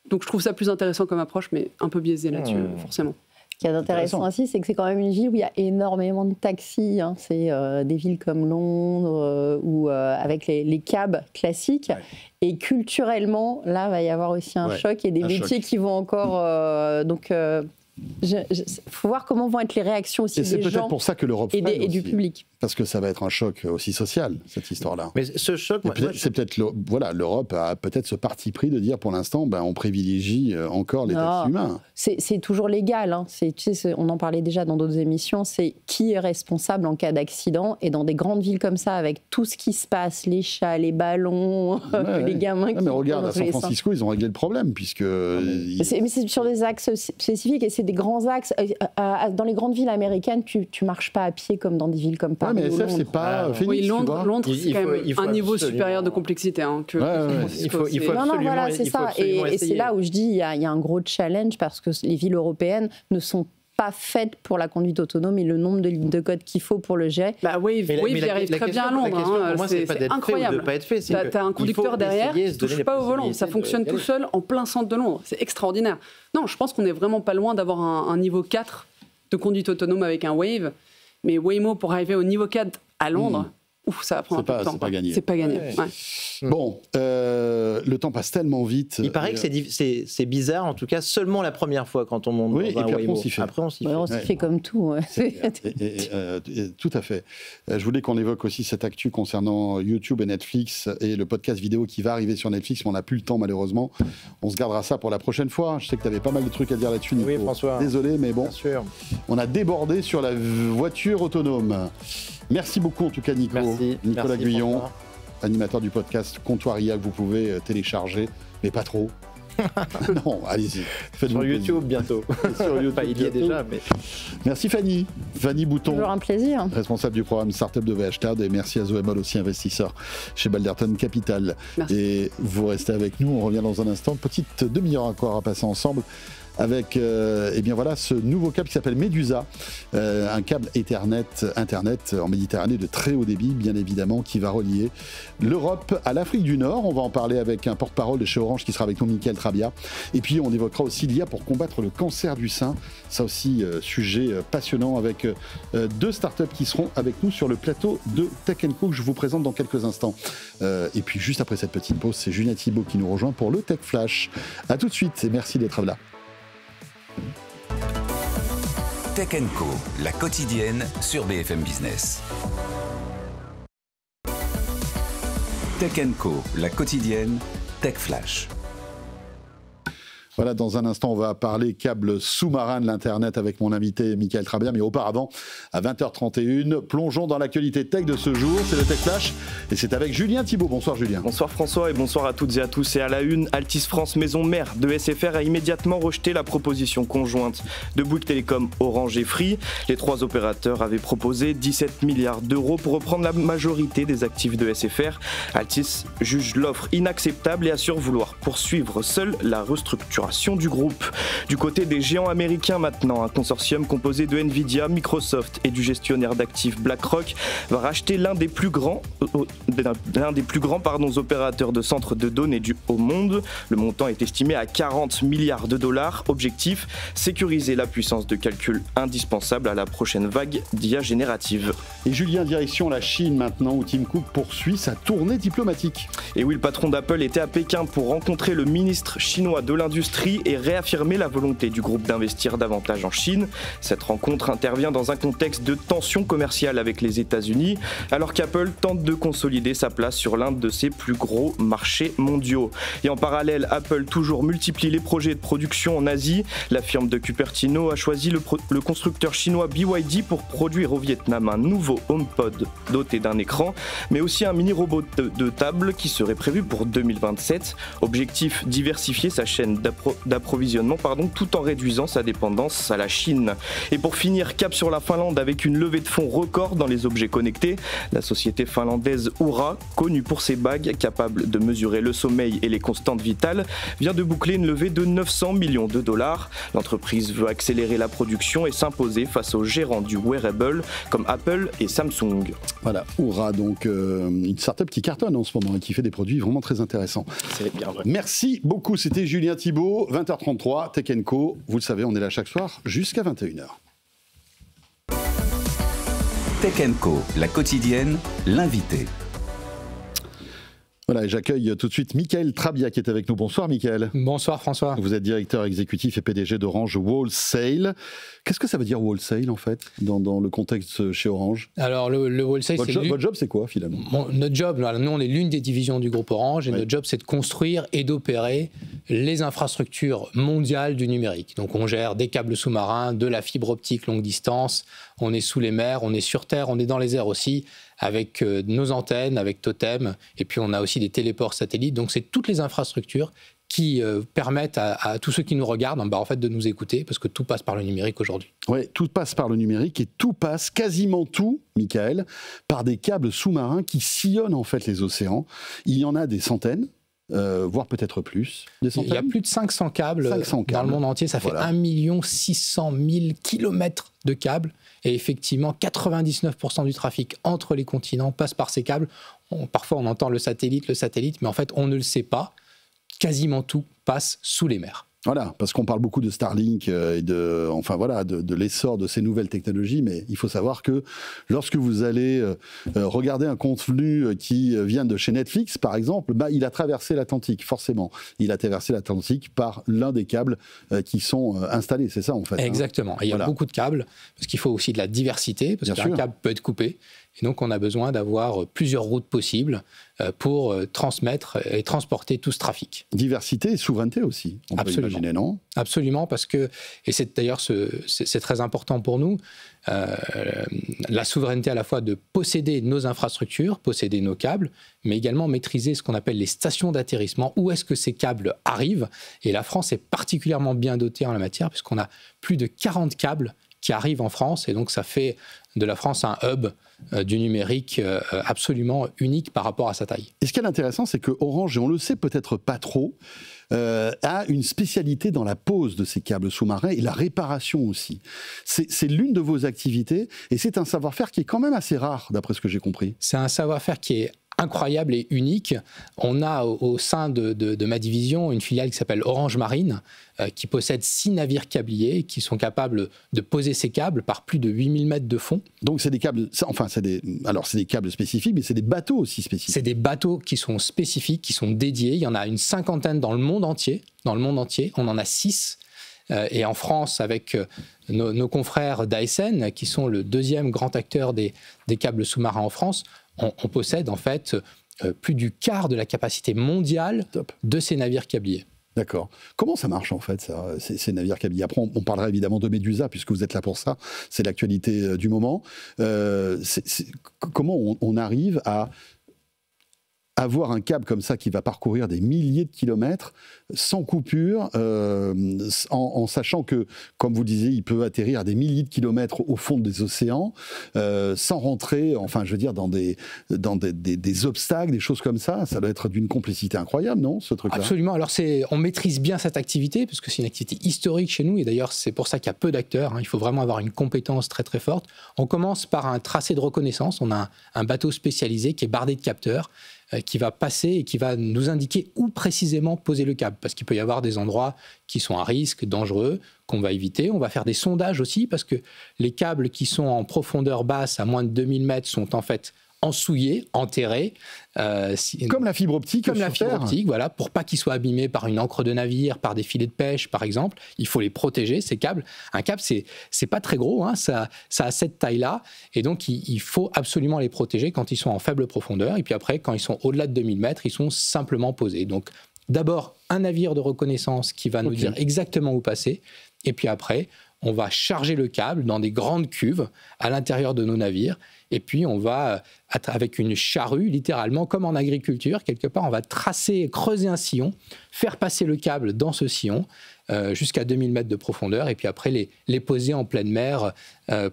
Donc je trouve ça plus intéressant comme approche, mais un peu biaisé là-dessus, forcément. Ce qui est intéressant aussi, c'est que c'est quand même une ville où il y a énormément de taxis. Hein. C'est des villes comme Londres ou avec les cabs classiques. Ouais. Et culturellement, là, il va y avoir aussi un choc et des métiers qui vont encore... faut voir comment vont être les réactions aussi des gens. Et c'est peut-être pour ça que l'Europe et du public. Parce que ça va être un choc aussi social, cette histoire-là. Mais ce choc... c'est peut-être... l'Europe a peut-être ce parti pris de dire, pour l'instant, on privilégie encore les taxis humains. C'est toujours légal. Hein. On en parlait déjà dans d'autres émissions. C'est qui est responsable en cas d'accident. Et dans des grandes villes comme ça, avec tout ce qui se passe, les chats, les ballons, les gamins qui... Mais regarde, à San Francisco, ils ont réglé le problème, puisque... Mais c'est sur des axes spécifiques, et c'est des grands axes. Dans les grandes villes américaines, tu marches pas à pied comme dans des villes comme Paris. Mais SF, c'est pas Phoenix, oui, Londres, c'est quand même un niveau supérieur de complexité. Hein, que il faut absolument... Non, voilà, c'est ça. Et c'est là où je dis, il y a un gros challenge, parce que les villes européennes ne sont pas faites pour la conduite autonome et le nombre de lignes de code qu'il faut pour le Wave y arrive très bien à Londres. C'est incroyable. Tu as un conducteur derrière qui ne touche pas au volant. Ça fonctionne tout seul en plein centre de Londres. C'est extraordinaire. Non, je pense qu'on n'est vraiment pas loin d'avoir un niveau 4 de conduite autonome avec un Wave. Mais Waymo, pour arriver au niveau 4 à Londres, ça va prendre un peu de temps. C'est pas gagné. C'est pas gagné. Ouais. Bon, le temps passe tellement vite. Il paraît que c'est bizarre, en tout cas, seulement la première fois quand on monte dans un Waymo. Après, on s'y fait. On s'y fait comme tout. Tout à fait. Je voulais qu'on évoque aussi cette actu concernant YouTube et Netflix et le podcast vidéo qui va arriver sur Netflix, mais on n'a plus le temps, malheureusement. On se gardera ça pour la prochaine fois. Je sais que tu avais pas mal de trucs à dire là-dessus, Nico. Oui, François. Désolé, mais bon, on a débordé sur la voiture autonome. Merci beaucoup en tout cas, Nico. Nicolas Guyon, animateur du podcast Comptoir IA que vous pouvez télécharger, mais pas trop. Non, allez-y. Sur YouTube bientôt. Sur YouTube enfin, il y est déjà. Mais... Merci Fanny Bouton. Toujours un plaisir. Responsable du programme Startup de VHTAD, et merci à Zoé Moll, aussi investisseur chez Balderton Capital. Merci. Et vous restez avec nous, on revient dans un instant. Petite demi-heure encore à passer ensemble avec ce nouveau câble qui s'appelle Medusa, un câble Internet en Méditerranée de très haut débit, bien évidemment, qui va relier l'Europe à l'Afrique du Nord. On va en parler avec un porte-parole de chez Orange qui sera avec nous, Michael Trabia. Et puis on évoquera aussi l'IA pour combattre le cancer du sein. Ça aussi, sujet passionnant avec deux startups qui seront avec nous sur le plateau de Tech & Co que je vous présente dans quelques instants. Et puis juste après cette petite pause, c'est Julien Thibault qui nous rejoint pour le Tech Flash. A tout de suite et merci d'être là. Tech & Co, la quotidienne sur BFM Business. Tech & Co, la quotidienne, Tech Flash. Voilà, dans un instant, on va parler câble sous-marin de l'Internet avec mon invité Michael Trabia. Mais auparavant, à 20h31, plongeons dans l'actualité tech de ce jour. C'est le Tech Flash et c'est avec Julien Thibault. Bonsoir Julien. Bonsoir François et bonsoir à toutes et à tous. Et à la une, Altice France, maison mère de SFR, a immédiatement rejeté la proposition conjointe de Bouygues Telecom, Orange et Free. Les trois opérateurs avaient proposé 17 milliards d'euros pour reprendre la majorité des actifs de SFR. Altice juge l'offre inacceptable et assure vouloir poursuivre seul la restructuration du groupe. Du côté des géants américains maintenant, un consortium composé de Nvidia, Microsoft et du gestionnaire d'actifs BlackRock va racheter l'un des plus grands opérateurs de centres de données au monde. Le montant est estimé à 40 milliards de dollars. Objectif, sécuriser la puissance de calcul indispensable à la prochaine vague d'IA générative. Et Julien, direction la Chine maintenant, où Tim Cook poursuit sa tournée diplomatique. Et oui, le patron d'Apple était à Pékin pour rencontrer le ministre chinois de l'industrie et réaffirmer la volonté du groupe d'investir davantage en Chine. Cette rencontre intervient dans un contexte de tension commerciale avec les États-Unis, alors qu'Apple tente de consolider sa place sur l'un de ses plus gros marchés mondiaux. Et en parallèle, Apple toujours multiplie les projets de production en Asie. La firme de Cupertino a choisi le constructeur chinois BYD pour produire au Vietnam un nouveau HomePod doté d'un écran, mais aussi un mini-robot de table qui serait prévu pour 2027. Objectif, diversifier sa chaîne d'approvisionnement d'approvisionnement, tout en réduisant sa dépendance à la Chine. Et pour finir, cap sur la Finlande avec une levée de fonds record dans les objets connectés. La société finlandaise Oura, connue pour ses bagues capables de mesurer le sommeil et les constantes vitales, vient de boucler une levée de 900 millions de dollars. L'entreprise veut accélérer la production et s'imposer face aux gérants du wearable comme Apple et Samsung. Voilà, Oura, donc une start-up qui cartonne en ce moment et qui fait des produits vraiment très intéressants. C'est bien vrai. Merci beaucoup, c'était Julien Thibault, 20h33, Tech & Co. Vous le savez, on est là chaque soir jusqu'à 21h. Tech & Co, la quotidienne, l'invité. Voilà, et j'accueille tout de suite Mickaël Trabia qui est avec nous. Bonsoir Mickaël. Bonsoir François. Vous êtes directeur exécutif et PDG d'Orange Wholesale. Qu'est-ce que ça veut dire Wholesale en fait, dans le contexte chez Orange? Alors le Wholesale, votre job c'est quoi finalement? Notre job, nous on est l'une des divisions du groupe Orange et notre job c'est de construire et d'opérer les infrastructures mondiales du numérique. Donc on gère des câbles sous-marins, de la fibre optique longue distance, on est sous les mers, on est sur terre, on est dans les airs aussi, avec nos antennes, avec Totem, et puis on a aussi des téléports satellites. Donc c'est toutes les infrastructures qui permettent à tous ceux qui nous regardent en fait, de nous écouter, parce que tout passe par le numérique aujourd'hui. Oui, tout passe par le numérique et tout passe, quasiment tout, Mickaël, par des câbles sous-marins qui sillonnent en fait les océans. Il y en a des centaines. Voire peut-être plus. Des centaines. Il y a plus de 500 câbles dans le monde entier. Ça fait 1 600 000 kilomètres de câbles. Et effectivement, 99% du trafic entre les continents passe par ces câbles. Parfois, on entend le satellite, mais en fait, on ne le sait pas. Quasiment tout passe sous les mers. Voilà, parce qu'on parle beaucoup de Starlink et de l'essor de ces nouvelles technologies, mais il faut savoir que lorsque vous allez regarder un contenu qui vient de chez Netflix, par exemple, il a traversé l'Atlantique, forcément. Il a traversé l'Atlantique par l'un des câbles qui sont installés, c'est ça en fait. Exactement, il y a beaucoup de câbles, parce qu'il faut aussi de la diversité, parce qu'un câble peut être coupé. Et donc, on a besoin d'avoir plusieurs routes possibles pour transmettre et transporter tout ce trafic. Diversité et souveraineté aussi, on peut imaginer, non ? Absolument, parce que, et c'est d'ailleurs c'est très important pour nous, la souveraineté à la fois de posséder nos infrastructures, posséder nos câbles, mais également maîtriser ce qu'on appelle les stations d'atterrissement, où est-ce que ces câbles arrivent. Et la France est particulièrement bien dotée en la matière, puisqu'on a plus de 40 câbles qui arrivent en France, et donc ça fait de la France un hub du numérique absolument unique par rapport à sa taille. Et ce qui est intéressant, c'est que Orange, et on le sait peut-être pas trop, a une spécialité dans la pose de ces câbles sous-marins et la réparation aussi. C'est l'une de vos activités, et c'est un savoir-faire qui est quand même assez rare, d'après ce que j'ai compris. C'est un savoir-faire qui est incroyable et unique. On a au sein de ma division une filiale qui s'appelle Orange Marine, qui possède 6 navires câbliers qui sont capables de poser ces câbles par plus de 8000 mètres de fond. Donc c'est des câbles, c'est des câbles spécifiques, mais c'est des bateaux aussi spécifiques. C'est des bateaux qui sont spécifiques, qui sont dédiés. Il y en a une 50aine dans le monde entier. Dans le monde entier, on en a 6. Et en France, avec nos confrères d'ASN, qui sont le deuxième grand acteur des câbles sous-marins en France, on possède en fait plus du quart de la capacité mondiale de ces navires câbliers. D'accord. Comment ça marche en fait, ça, ces navires câbliers? Après, on parlera évidemment de Medusa, puisque vous êtes là pour ça. C'est l'actualité du moment. Comment on arrive à avoir un câble comme ça qui va parcourir des milliers de kilomètres sans coupure, en sachant que, comme vous disiez, il peut atterrir à des milliers de kilomètres au fond des océans, sans rentrer, enfin, je veux dire, dans des obstacles, des choses comme ça. Ça doit être d'une complexité incroyable, non, ce truc-là? Absolument. Alors, on maîtrise bien cette activité, parce que c'est une activité historique chez nous, et d'ailleurs, c'est pour ça qu'il y a peu d'acteurs. Il faut vraiment avoir une compétence très, très forte. On commence par un tracé de reconnaissance. On a un bateau spécialisé qui est bardé de capteurs, qui va passer et qui va nous indiquer où précisément poser le câble. Parce qu'il peut y avoir des endroits qui sont à risque, dangereux, qu'on va éviter. On va faire des sondages aussi, parce que les câbles qui sont en profondeur basse, à moins de 2000 mètres, sont en fait ensouillés, enterrés. Comme la fibre optique. Comme la fibre optique, voilà, pour pas qu'ils soient abîmés par une ancre de navire, par des filets de pêche, par exemple. Il faut les protéger, ces câbles. Un câble, c'est pas très gros, hein, ça a cette taille-là. Et donc, il faut absolument les protéger quand ils sont en faible profondeur. Et puis après, quand ils sont au-delà de 2000 mètres, ils sont simplement posés. Donc, d'abord, un navire de reconnaissance qui va nous dire exactement où passer. Et puis après, on va charger le câble dans des grandes cuves à l'intérieur de nos navires. Et puis, on va, avec une charrue, littéralement, comme en agriculture, quelque part, on va creuser un sillon, faire passer le câble dans ce sillon, jusqu'à 2000 mètres de profondeur, et puis après les poser en pleine mer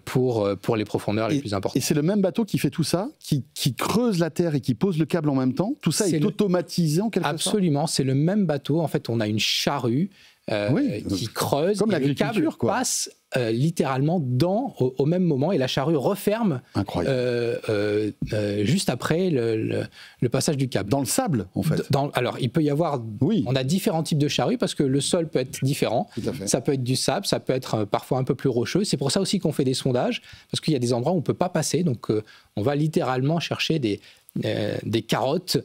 pour les profondeurs les plus importantes. Et c'est le même bateau qui fait tout ça, qui creuse la terre et qui pose le câble en même temps? Tout ça est automatisé en quelque sorte? Absolument, c'est le même bateau. En fait, on a une charrue qui creuse, comme et le câble passe littéralement au même moment, et la charrue referme juste après le passage du câble. Dans le sable, en fait. Alors, il peut y avoir... On a différents types de charrues, parce que le sol peut être différent. Ça peut être du sable, ça peut être parfois un peu plus rocheux. C'est pour ça aussi qu'on fait des sondages, parce qu'il y a des endroits où on ne peut pas passer. Donc, on va littéralement chercher des carottes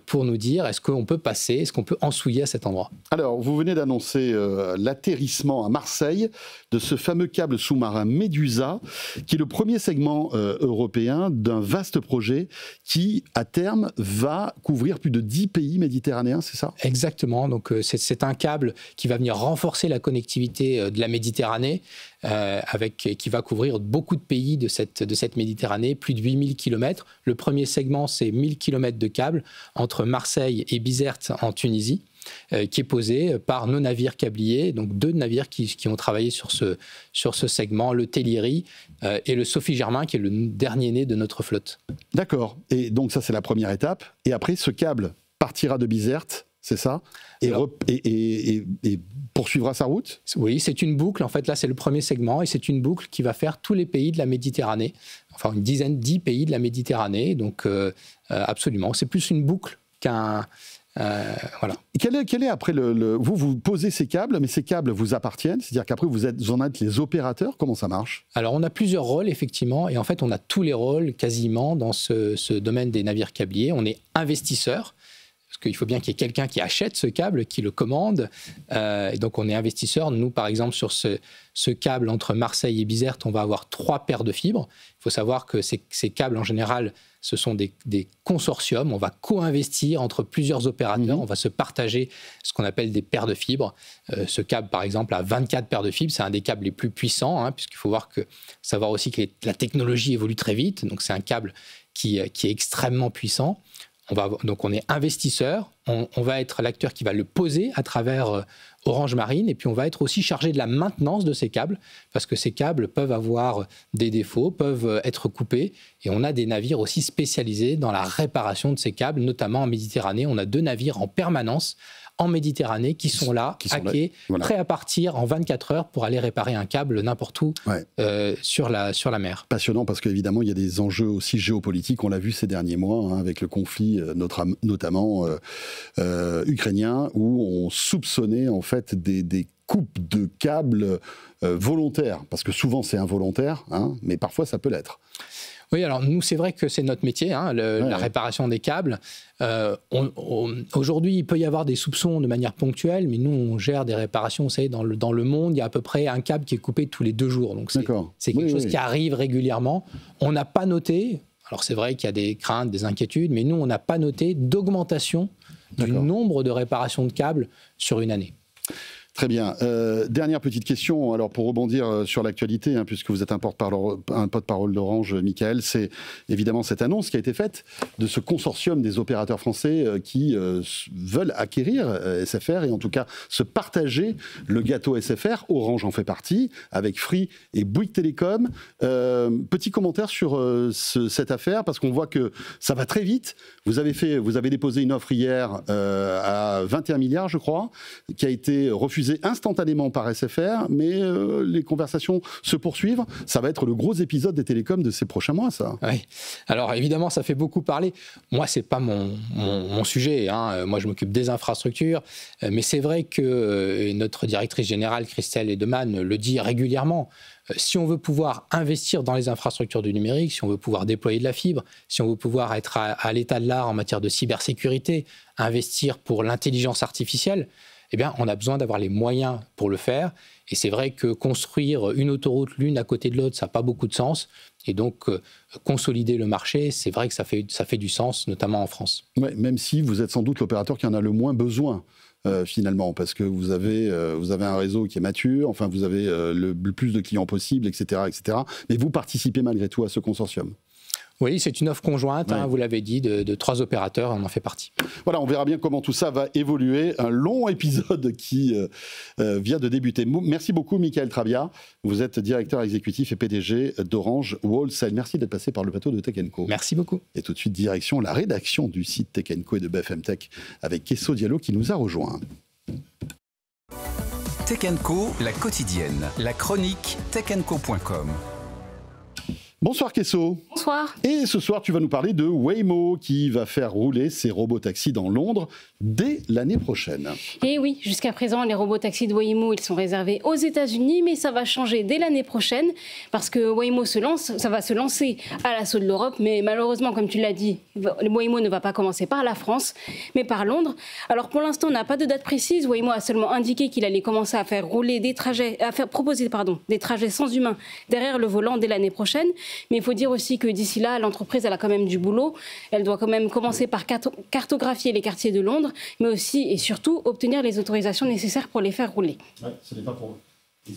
pour nous dire est-ce qu'on peut passer, est-ce qu'on peut ensouiller à cet endroit. Alors, vous venez d'annoncer l'atterrissement à Marseille de ce fameux câble sous-marin Médusa, qui est le premier segment européen d'un vaste projet qui, à terme, va couvrir plus de 10 pays méditerranéens, c'est ça? Exactement, donc c'est un câble qui va venir renforcer la connectivité de la Méditerranée, qui va couvrir beaucoup de pays de cette Méditerranée, plus de 8000 km. Le premier segment, c'est 1000 km de câble entre Marseille et Bizerte en Tunisie, qui est posé par nos navires câbliers, donc 2 navires qui ont travaillé sur ce segment, le Telliri et le Sophie Germain, qui est le dernier né de notre flotte. D'accord, et donc ça c'est la première étape, et après ce câble partira de Bizerte, c'est ça, et poursuivra sa route? Oui, c'est une boucle, en fait là c'est le premier segment, et c'est une boucle qui va faire tous les pays de la Méditerranée, enfin 10 pays de la Méditerranée, donc absolument, c'est plus une boucle qu'un... voilà. Quel est après vous posez ces câbles, mais ces câbles vous appartiennent, c'est-à-dire qu'après vous en êtes les opérateurs, comment ça marche? Alors on a plusieurs rôles effectivement, et en fait on a tous les rôles quasiment dans ce domaine des navires câbliers. On est investisseur, parce qu'il faut bien qu'il y ait quelqu'un qui achète ce câble, qui le commande, et donc on est investisseur. Nous par exemple sur ce câble entre Marseille et Bizerte, on va avoir 3 paires de fibres. Il faut savoir que ces câbles en général, ce sont des consortiums, on va co-investir entre plusieurs opérateurs, on va se partager ce qu'on appelle des paires de fibres. Ce câble, par exemple, a 24 paires de fibres, c'est un des câbles les plus puissants, puisqu'il faut savoir aussi que la technologie évolue très vite, donc c'est un câble qui est extrêmement puissant. Donc on est investisseur, on va être l'acteur qui va le poser à travers Orange Marine, et puis on va être aussi chargé de la maintenance de ces câbles, parce que ces câbles peuvent avoir des défauts, peuvent être coupés, et on a des navires aussi spécialisés dans la réparation de ces câbles, notamment en Méditerranée. On a 2 navires en permanence en Méditerranée qui sont là, à quai, prêts à partir en 24 heures pour aller réparer un câble n'importe où sur la mer. Passionnant, parce qu'évidemment il y a des enjeux aussi géopolitiques, on l'a vu ces derniers mois avec le conflit notamment ukrainien, où on soupçonnait en fait des coupes de câbles volontaires, parce que souvent c'est involontaire, mais parfois ça peut l'être. Oui, alors nous, c'est vrai que c'est notre métier, la réparation des câbles. Aujourd'hui, il peut y avoir des soupçons de manière ponctuelle, mais nous, on gère des réparations. Vous savez, dans le monde, il y a à peu près un câble qui est coupé tous les 2 jours. Donc, c'est quelque chose qui arrive régulièrement. On n'a pas noté, alors c'est vrai qu'il y a des craintes, des inquiétudes, mais nous, on n'a pas noté d'augmentation du nombre de réparations de câbles sur une année. Très bien. Dernière petite question, alors pour rebondir sur l'actualité, puisque vous êtes un porte-parole d'Orange, Michael, c'est évidemment cette annonce qui a été faite de ce consortium des opérateurs français qui veulent acquérir SFR, et en tout cas se partager le gâteau SFR. Orange en fait partie, avec Free et Bouygues Télécom. Petit commentaire sur cette affaire, parce qu'on voit que ça va très vite. Vous avez déposé une offre hier à 21 milliards, je crois, qui a été refusée instantanément par SFR, mais les conversations se poursuivent. Ça va être le gros épisode des télécoms de ces prochains mois, ça. Oui. Alors évidemment, ça fait beaucoup parler. Moi, c'est pas mon sujet. Moi, je m'occupe des infrastructures, mais c'est vrai que notre directrice générale, Christelle Edeman, le dit régulièrement. Si on veut pouvoir investir dans les infrastructures du numérique, si on veut pouvoir déployer de la fibre, si on veut pouvoir être à l'état de l'art en matière de cybersécurité, investir pour l'intelligence artificielle, eh bien, on a besoin d'avoir les moyens pour le faire. Et c'est vrai que construire une autoroute l'une à côté de l'autre, ça n'a pas beaucoup de sens. Et donc, consolider le marché, c'est vrai que ça fait du sens, notamment en France. Ouais, même si vous êtes sans doute l'opérateur qui en a le moins besoin finalement, parce que vous avez un réseau qui est mature, enfin vous avez le plus de clients possible, etc., etc. Mais vous participez malgré tout à ce consortium. Oui, c'est une offre conjointe, vous l'avez dit, de 3 opérateurs, on en fait partie. Voilà, on verra bien comment tout ça va évoluer. Un long épisode qui vient de débuter. Merci beaucoup, Michael Travia. Vous êtes directeur exécutif et PDG d'Orange Wholesale. Merci d'être passé par le plateau de Tech & Co. Merci beaucoup. Et tout de suite, direction la rédaction du site Tech & Co et de BFM Tech avec Kesso Diallo qui nous a rejoints. Tech & Co, la quotidienne, la chronique techandco.com. Bonsoir Kesso. Bonsoir. Et ce soir, tu vas nous parler de Waymo qui va faire rouler ses robotaxis dans Londres dès l'année prochaine. Et oui, jusqu'à présent, les robotaxis de Waymo, ils sont réservés aux États-Unis, mais ça va changer dès l'année prochaine parce que Waymo ça va se lancer à l'assaut de l'Europe, mais malheureusement, comme tu l'as dit, Waymo ne va pas commencer par la France, mais par Londres. Alors pour l'instant, on n'a pas de date précise. Waymo a seulement indiqué qu'il allait commencer à faire rouler proposer des trajets sans humain derrière le volant dès l'année prochaine. Mais il faut dire aussi que d'ici là, l'entreprise, elle a quand même du boulot. Elle doit quand même commencer par cartographier les quartiers de Londres, mais aussi et surtout obtenir les autorisations nécessaires pour les faire rouler. Ouais, ce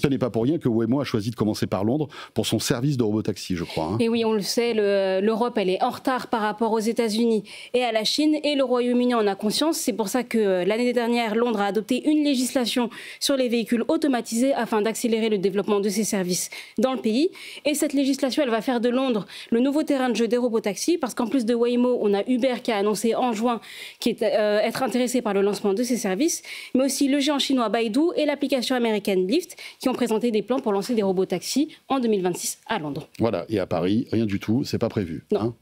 n'est pas pour rien que Waymo a choisi de commencer par Londres pour son service de robotaxi, je crois. Et oui, on le sait, l'Europe, elle est en retard par rapport aux États-Unis et à la Chine, et le Royaume-Uni en a conscience. C'est pour ça que l'année dernière, Londres a adopté une législation sur les véhicules automatisés afin d'accélérer le développement de ces services dans le pays. Et cette législation, elle va faire de Londres le nouveau terrain de jeu des robotaxis, parce qu'en plus de Waymo, on a Uber qui a annoncé en juin être intéressé par le lancement de ces services, mais aussi le géant chinois Baidu et l'application américaine Lyft, qui ont présenté des plans pour lancer des robotaxis en 2026 à Londres. Voilà, et à Paris, rien du tout, c'est pas prévu. Non. Hein ?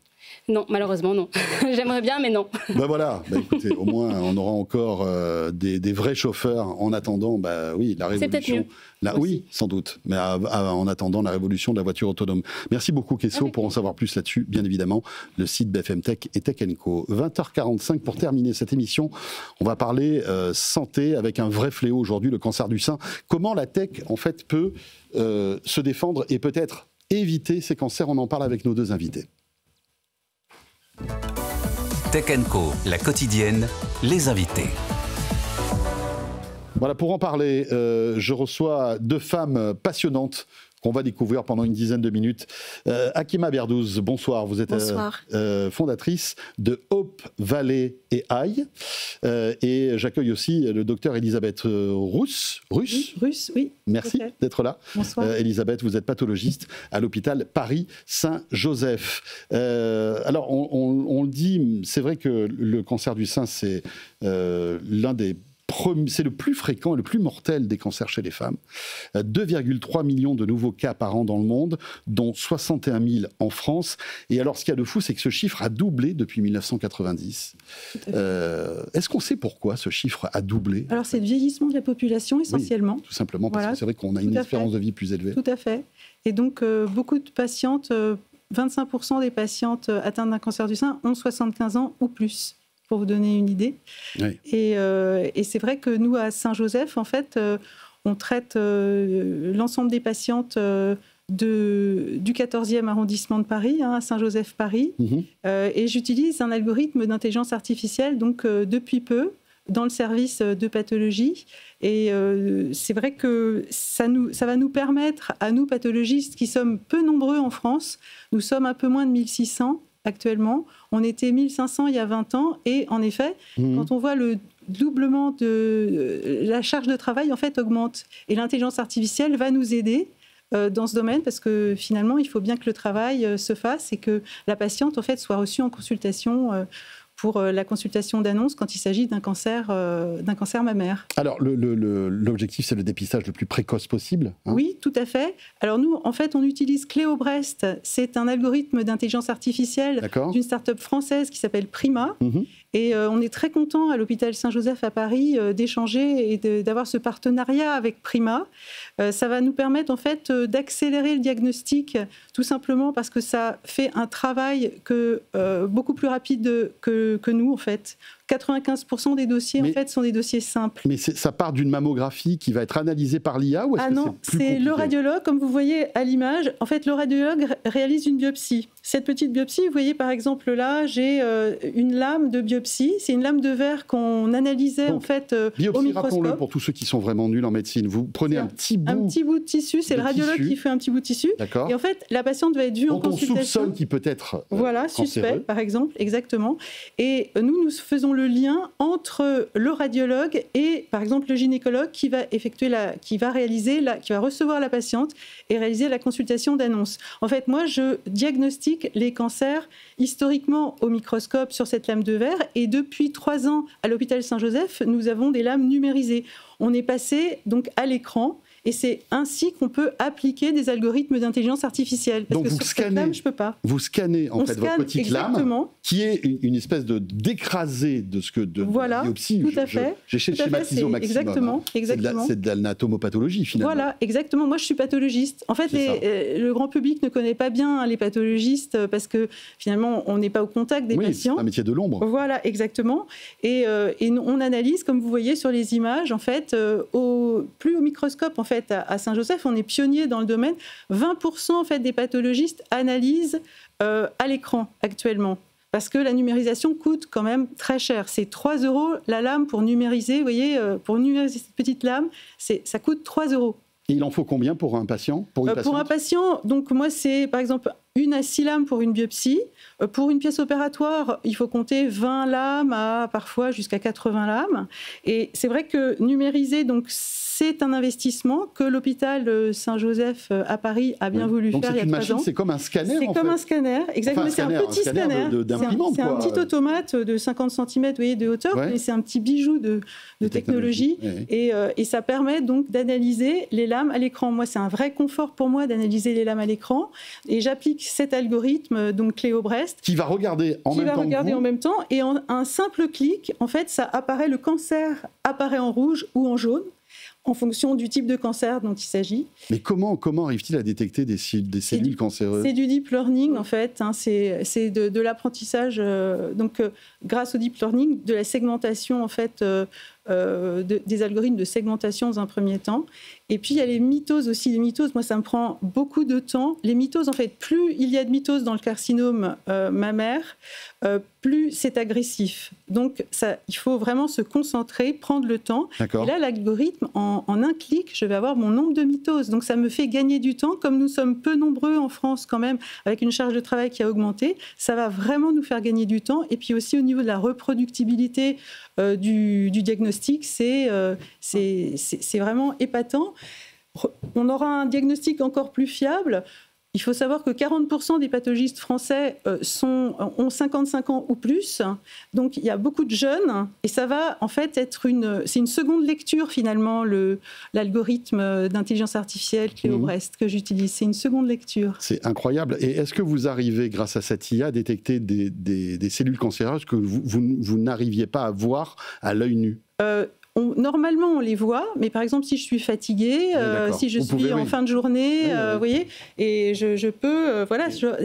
Non, malheureusement, non. J'aimerais bien, mais non. Ben voilà, écoutez, au moins, on aura encore des vrais chauffeurs en attendant, oui, la révolution. C'est peut-être mieux. Oui, sans doute, mais en attendant la révolution de la voiture autonome. Merci beaucoup, Kesso, pour en savoir plus là-dessus, bien évidemment, le site BFM Tech et Tech & Co. 20h45 pour terminer cette émission. On va parler santé avec un vrai fléau aujourd'hui, le cancer du sein. Comment la tech, en fait, peut se défendre et peut-être éviter ces cancers? On en parle avec nos deux invités. Tech & Co, la quotidienne, les invités. Voilà, pour en parler, je reçois 2 femmes passionnantes qu'on va découvrir pendant une dizaine de minutes. Hakima Berdouz, bonsoir. Vous êtes fondatrice de Hope Valley AI. Et j'accueille aussi le docteur Elisabeth Russ. Oui. Merci d'être là. Bonsoir. Elisabeth, vous êtes pathologiste à l'hôpital Paris-Saint-Joseph. Alors, on le dit, c'est vrai que le cancer du sein, c'est c'est le plus fréquent et le plus mortel des cancers chez les femmes. 2,3 millions de nouveaux cas par an dans le monde, dont 61 000 en France. Et alors, ce qu'il y a de fou, c'est que ce chiffre a doublé depuis 1990. Est-ce qu'on sait pourquoi ce chiffre a doublé? Alors, c'est le vieillissement de la population, essentiellement. Oui, tout simplement, parce que c'est vrai qu'on a une espérance de vie plus élevée. Tout à fait. Et donc, beaucoup de patientes, 25% des patientes atteintes d'un cancer du sein ont 75 ans ou plus, pour vous donner une idée. Oui. Et c'est vrai que nous, à Saint-Joseph, en fait, on traite l'ensemble des patientes du 14e arrondissement de Paris, à Saint-Joseph-Paris. Et j'utilise un algorithme d'intelligence artificielle, donc depuis peu, dans le service de pathologie. Et c'est vrai que ça va nous permettre, à nous pathologistes, qui sommes peu nombreux en France, nous sommes un peu moins de 1600 actuellement, on était 1500 il y a 20 ans, et en effet, quand on voit le doublement de la charge de travail, en fait, augmente. Et l'intelligence artificielle va nous aider dans ce domaine, parce que finalement, il faut bien que le travail se fasse et que la patiente, en fait, soit reçue en consultation pour la consultation d'annonce quand il s'agit d'un cancer mammaire. Alors, l'objectif, c'est le dépistage le plus précoce possible, hein? Oui, tout à fait. Alors nous, en fait, on utilise Cléobrest. C'est un algorithme d'intelligence artificielle d'une start-up française qui s'appelle Prima. Et on est très content à l'hôpital Saint-Joseph à Paris d'échanger et d'avoir ce partenariat avec Prima. Ça va nous permettre, en fait, d'accélérer le diagnostic, tout simplement parce que ça fait un travail beaucoup plus rapide que nous, en fait. 95% des dossiers, en fait, sont des dossiers simples. Mais ça part d'une mammographie qui va être analysée par l'IA ou est-ce que non, c'est plus compliqué ? le radiologue, comme vous voyez à l'image. En fait, le radiologue réalise une biopsie. Cette petite biopsie, vous voyez par exemple là, j'ai une lame de biopsie. C'est une lame de verre qu'on analysait en fait biopsie, au microscope. rappelons-le pour tous ceux qui sont vraiment nuls en médecine. Vous prenez un petit bout de tissu. C'est le radiologue qui fait un petit bout de tissu. D'accord. Et en fait, la patiente va être vue en consultation. On soupçonne qu'il peut être suspect, par exemple, exactement. Et nous faisons le lien entre le radiologue et, par exemple, le gynécologue qui va recevoir la patiente et réaliser la consultation d'annonce. En fait, moi, je diagnostique les cancers historiquement au microscope sur cette lame de verre. Et depuis 3 ans, à l'hôpital Saint-Joseph, nous avons des lames numérisées. On est passé donc à l'écran. Et c'est ainsi qu'on peut appliquer des algorithmes d'intelligence artificielle. Parce que sur cette lame, je ne peux pas. Vous scannez en fait votre petite lame, qui est une espèce d'écrasé de ce que de la biopsie. Tout à fait. J'essaie de schématiser au maximum. Exactement. C'est de l'anatomopathologie finalement. Voilà, exactement. Moi, je suis pathologiste. En fait, le grand public ne connaît pas bien les pathologistes parce que finalement, on n'est pas au contact des patients. C'est un métier de l'ombre. Voilà, exactement. Et on analyse, comme vous voyez sur les images, en fait, plus au microscope, en fait, à Saint-Joseph, on est pionnier dans le domaine. 20% en fait, des pathologistes analysent à l'écran actuellement. Parce que la numérisation coûte quand même très cher. C'est 3 € la lame pour numériser. Vous voyez, pour numériser cette petite lame, ça coûte 3 €. Et il en faut combien pour un patient, pour un patient, donc moi, c'est par exemple 1 à 6 lames pour une biopsie. Pour une pièce opératoire, il faut compter 20 lames à parfois jusqu'à 80 lames. Et c'est vrai que numériser, donc, c'est un investissement que l'hôpital Saint-Joseph à Paris a bien voulu faire il y a 3 ans. C'est comme un scanner, C'est comme un scanner, exactement. Enfin, c'est un petit scanner. C'est un petit automate de 50 cm vous voyez, de hauteur, mais c'est un petit bijou de technologie. Et ça permet donc d'analyser les lames à l'écran. Moi, c'est un vrai confort pour moi d'analyser les lames à l'écran. Et j'applique cet algorithme, donc Cléo Brest, qui va regarder en même temps. Et en un simple clic, en fait, ça apparaît, le cancer apparaît en rouge ou en jaune, en fonction du type de cancer dont il s'agit. Mais comment arrive-t-il à détecter des cellules cancéreuses ? C'est du deep learning, en fait. C'est de l'apprentissage, grâce au deep learning, de la segmentation, en fait, des algorithmes de segmentation dans un premier temps. Et puis, il y a les mitoses aussi. Les mitoses, moi, ça me prend beaucoup de temps. Les mitoses, en fait, plus il y a de mitoses dans le carcinome mammaire, plus c'est agressif. Donc, il faut vraiment se concentrer, prendre le temps. Et là, l'algorithme, en un clic, je vais avoir mon nombre de mitoses. Donc, ça me fait gagner du temps. Comme nous sommes peu nombreux en France, quand même, avec une charge de travail qui a augmenté, ça va vraiment nous faire gagner du temps. Et puis aussi, au niveau de la reproductibilité du diagnostic, c'est vraiment épatant. On aura un diagnostic encore plus fiable. Il faut savoir que 40% des pathologistes français ont 55 ans ou plus. Donc, il y a beaucoup de jeunes. Et ça va, en fait, c'est une seconde lecture, finalement, l'algorithme d'intelligence artificielle Cléo Brest que j'utilise. C'est une seconde lecture. C'est incroyable. Et est-ce que vous arrivez, grâce à cette IA, à détecter des cellules cancéreuses que vous n'arriviez pas à voir à l'œil nu ? Normalement, on les voit, mais par exemple, si je suis fatiguée, si je suis en fin de journée, vous voyez, et je peux,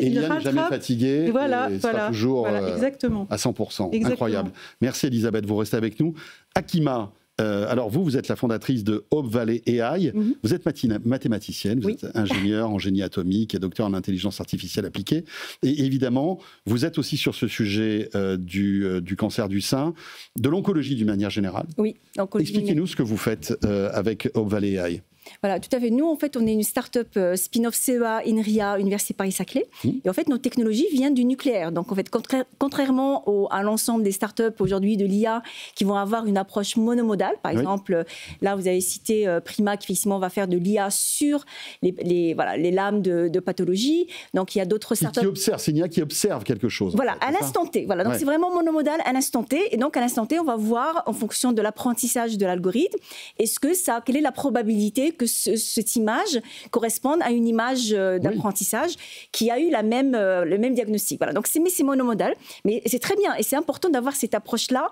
il n'est jamais fatigué, et sera toujours exactement. à 100%. Incroyable. Merci Elisabeth, vous restez avec nous. Akima, alors vous êtes la fondatrice de Hope Valley AI. Vous êtes mathématicienne, vous êtes ingénieure en génie atomique et docteur en intelligence artificielle appliquée. Et évidemment, vous êtes aussi sur ce sujet du cancer du sein, de l'oncologie d'une manière générale. Oui, l'oncologie. Expliquez-nous ce que vous faites avec Hope Valley AI. Voilà, tout à fait. Nous, en fait, on est une start-up spin-off CEA, INRIA, Université Paris-Saclay. Et en fait, notre technologie vient du nucléaire. Donc, en fait, contrairement à l'ensemble des start-up aujourd'hui de l'IA qui vont avoir une approche monomodale, par exemple, là, vous avez cité Prima qui, effectivement, va faire de l'IA sur les lames de pathologie. Donc, il y a d'autres start-up. Qui observe, c'est une IA qui observe quelque chose. Voilà, à l'instant T. Voilà, donc c'est vraiment monomodal à l'instant T. Et donc, à l'instant T, on va voir, en fonction de l'apprentissage de l'algorithme, quelle est la probabilité que cette image corresponde à une image d'apprentissage qui a eu le même diagnostic. Voilà. Donc c'est monomodal, mais c'est très bien et c'est important d'avoir cette approche-là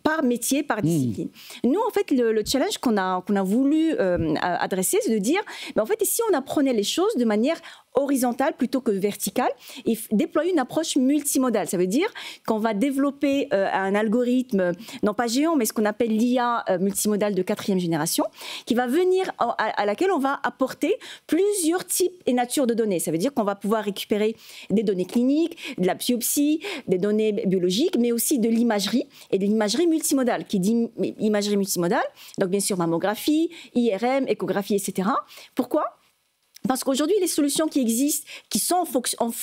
par métier, par discipline. Nous, en fait, le challenge qu'on a voulu adresser, c'est de dire, en fait, si on apprenait les choses de manière horizontale plutôt que verticale et déployer une approche multimodale. Ça veut dire qu'on va développer un algorithme, non pas géant, mais ce qu'on appelle l'IA multimodale de 4e génération, qui va venir à laquelle on va apporter plusieurs types et natures de données. Ça veut dire qu'on va pouvoir récupérer des données cliniques, de la biopsie, des données biologiques, mais aussi de l'imagerie et de l'imagerie multimodale. Qui dit imagerie multimodale, donc bien sûr mammographie, IRM, échographie, etc. Pourquoi ? Parce qu'aujourd'hui, les solutions qui existent, qui sont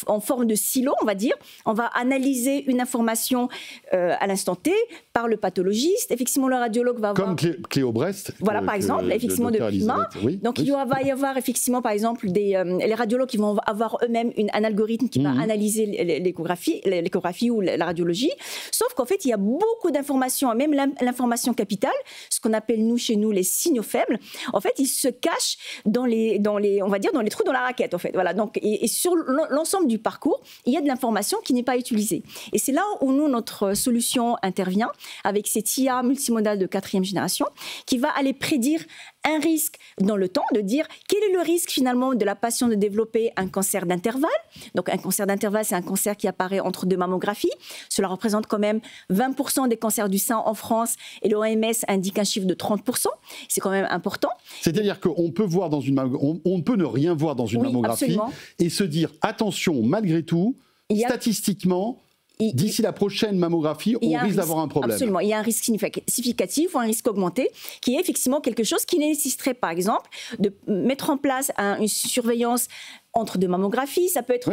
en forme de silo, on va dire, on va analyser une information à l'instant T par le pathologiste. Effectivement, le radiologue va avoir... Comme Cléo Brest. Voilà, par exemple, effectivement, de PIMA. Oui, donc, il va y avoir, effectivement, par exemple, les radiologues qui vont avoir eux-mêmes un algorithme qui va analyser l'échographie ou la radiologie. Sauf qu'en fait, il y a beaucoup d'informations, même l'information capitale, ce qu'on appelle, chez nous, les signaux faibles. En fait, ils se cachent dans les on va dire, dans les trous dans la raquette, en fait. Voilà. Donc, et sur l'ensemble du parcours, il y a de l'information qui n'est pas utilisée. Et c'est là où notre solution intervient avec cette IA multimodale de 4e génération qui va aller prédire un risque dans le temps, de dire quel est le risque finalement de la patiente de développer un cancer d'intervalle. Donc un cancer d'intervalle, c'est un cancer qui apparaît entre 2 mammographies. Cela représente quand même 20% des cancers du sein en France et l'OMS indique un chiffre de 30%. C'est quand même important. C'est-à-dire qu'on peut voir on peut ne rien voir dans une mammographie absolument. Et se dire attention, malgré tout, statistiquement, d'ici la prochaine mammographie, on risque d'avoir un problème. Absolument. Il y a un risque significatif ou un risque augmenté qui est effectivement quelque chose qui nécessiterait, par exemple, de mettre en place une surveillance entre 2 mammographies. Ça peut être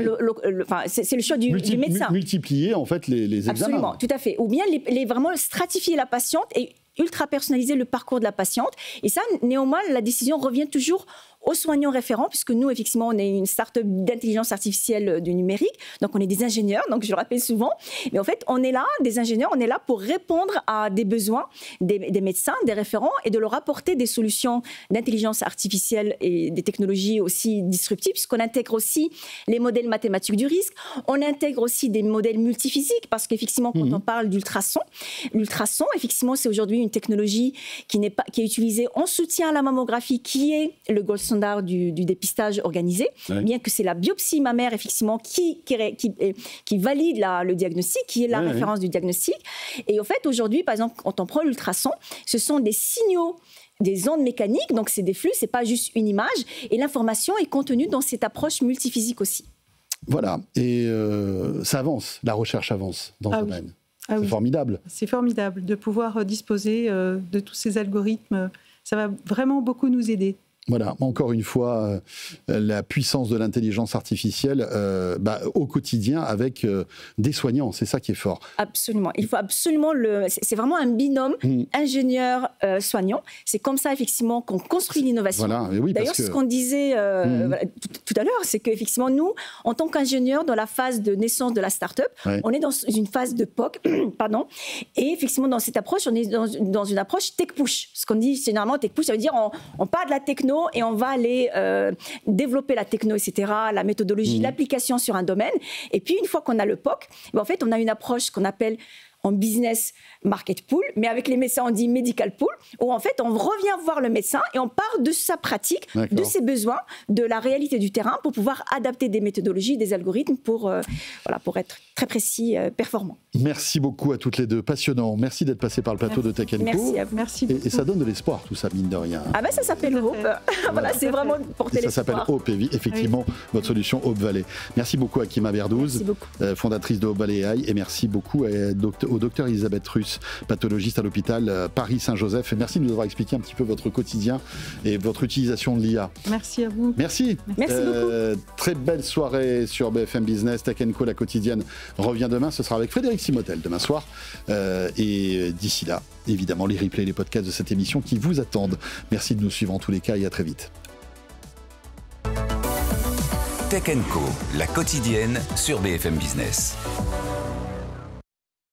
c'est le choix du médecin. Multiplier, en fait, les examens. Absolument, tout à fait. Ou bien vraiment stratifier la patiente et ultra personnaliser le parcours de la patiente. Et ça, néanmoins, la décision revient toujours aux soignants référents, puisque nous, effectivement, on est une start-up d'intelligence artificielle du numérique, donc on est des ingénieurs, donc je le rappelle souvent, mais en fait, on est là, des ingénieurs, on est là pour répondre à des besoins des médecins, des référents, et de leur apporter des solutions d'intelligence artificielle et des technologies aussi disruptives, puisqu'on intègre aussi les modèles mathématiques du risque, on intègre aussi des modèles multiphysiques, parce qu'effectivement, quand on parle d'ultrason, l'ultrason, effectivement, c'est aujourd'hui une technologie qui est utilisée en soutien à la mammographie, qui est le gold standard du dépistage organisé, bien que c'est la biopsie mammaire, effectivement, qui valide le diagnostic, qui est la référence du diagnostic. Et en fait, aujourd'hui, par exemple, quand on prend l'ultrason, ce sont des signaux, des ondes mécaniques, donc c'est des flux, c'est pas juste une image, et l'information est contenue dans cette approche multiphysique aussi. Voilà, et ça avance, la recherche avance dans ce domaine. C'est formidable. C'est formidable de pouvoir disposer de tous ces algorithmes. Ça va vraiment beaucoup nous aider. Voilà, encore une fois, la puissance de l'intelligence artificielle au quotidien avec des soignants, c'est ça qui est fort. Absolument, il faut absolument c'est vraiment un binôme ingénieur-soignant. C'est comme ça, effectivement, qu'on construit l'innovation. Voilà, oui, d'ailleurs, ce qu'on disait tout à l'heure, c'est qu'effectivement, nous, en tant qu'ingénieurs, dans la phase de naissance de la start-up, on est dans une phase de POC, pardon, et effectivement, dans cette approche, on est dans une approche tech-push. Ce qu'on dit généralement, tech-push, ça veut dire on part de la techno et on va aller développer la techno, etc., la méthodologie, l'application sur un domaine. Et puis, une fois qu'on a le POC, en fait, on a une approche qu'on appelle en business market pool, mais avec les médecins, on dit medical pool, où en fait, on revient voir le médecin et on part de sa pratique, de ses besoins, de la réalité du terrain pour pouvoir adapter des méthodologies, des algorithmes pour être très précis, performants. Merci beaucoup à toutes les deux, passionnant. Merci d'être passé par le plateau de Tech & Co. Merci à vous. Merci et ça donne de l'espoir, tout ça, mine de rien. Ah ben ça s'appelle Hope. Voilà, c'est vraiment porter l'espoir. Ça s'appelle Hope, effectivement, votre solution Hope Valley. Merci beaucoup à Kima Berdouz, fondatrice de Hope Valley AI, et merci beaucoup au docteur Elisabeth Russe, pathologiste à l'hôpital Paris-Saint-Joseph. Et merci de nous avoir expliqué un petit peu votre quotidien et votre utilisation de l'IA. Merci à vous. Merci. Merci beaucoup. Très belle soirée sur BFM Business. Tech & Co, la quotidienne, revient demain. Ce sera avec Frédéric Simotel demain soir. Et d'ici là, évidemment, les replays, les podcasts de cette émission qui vous attendent. Merci de nous suivre en tous les cas et à très vite. Tech & Co, la quotidienne sur BFM Business.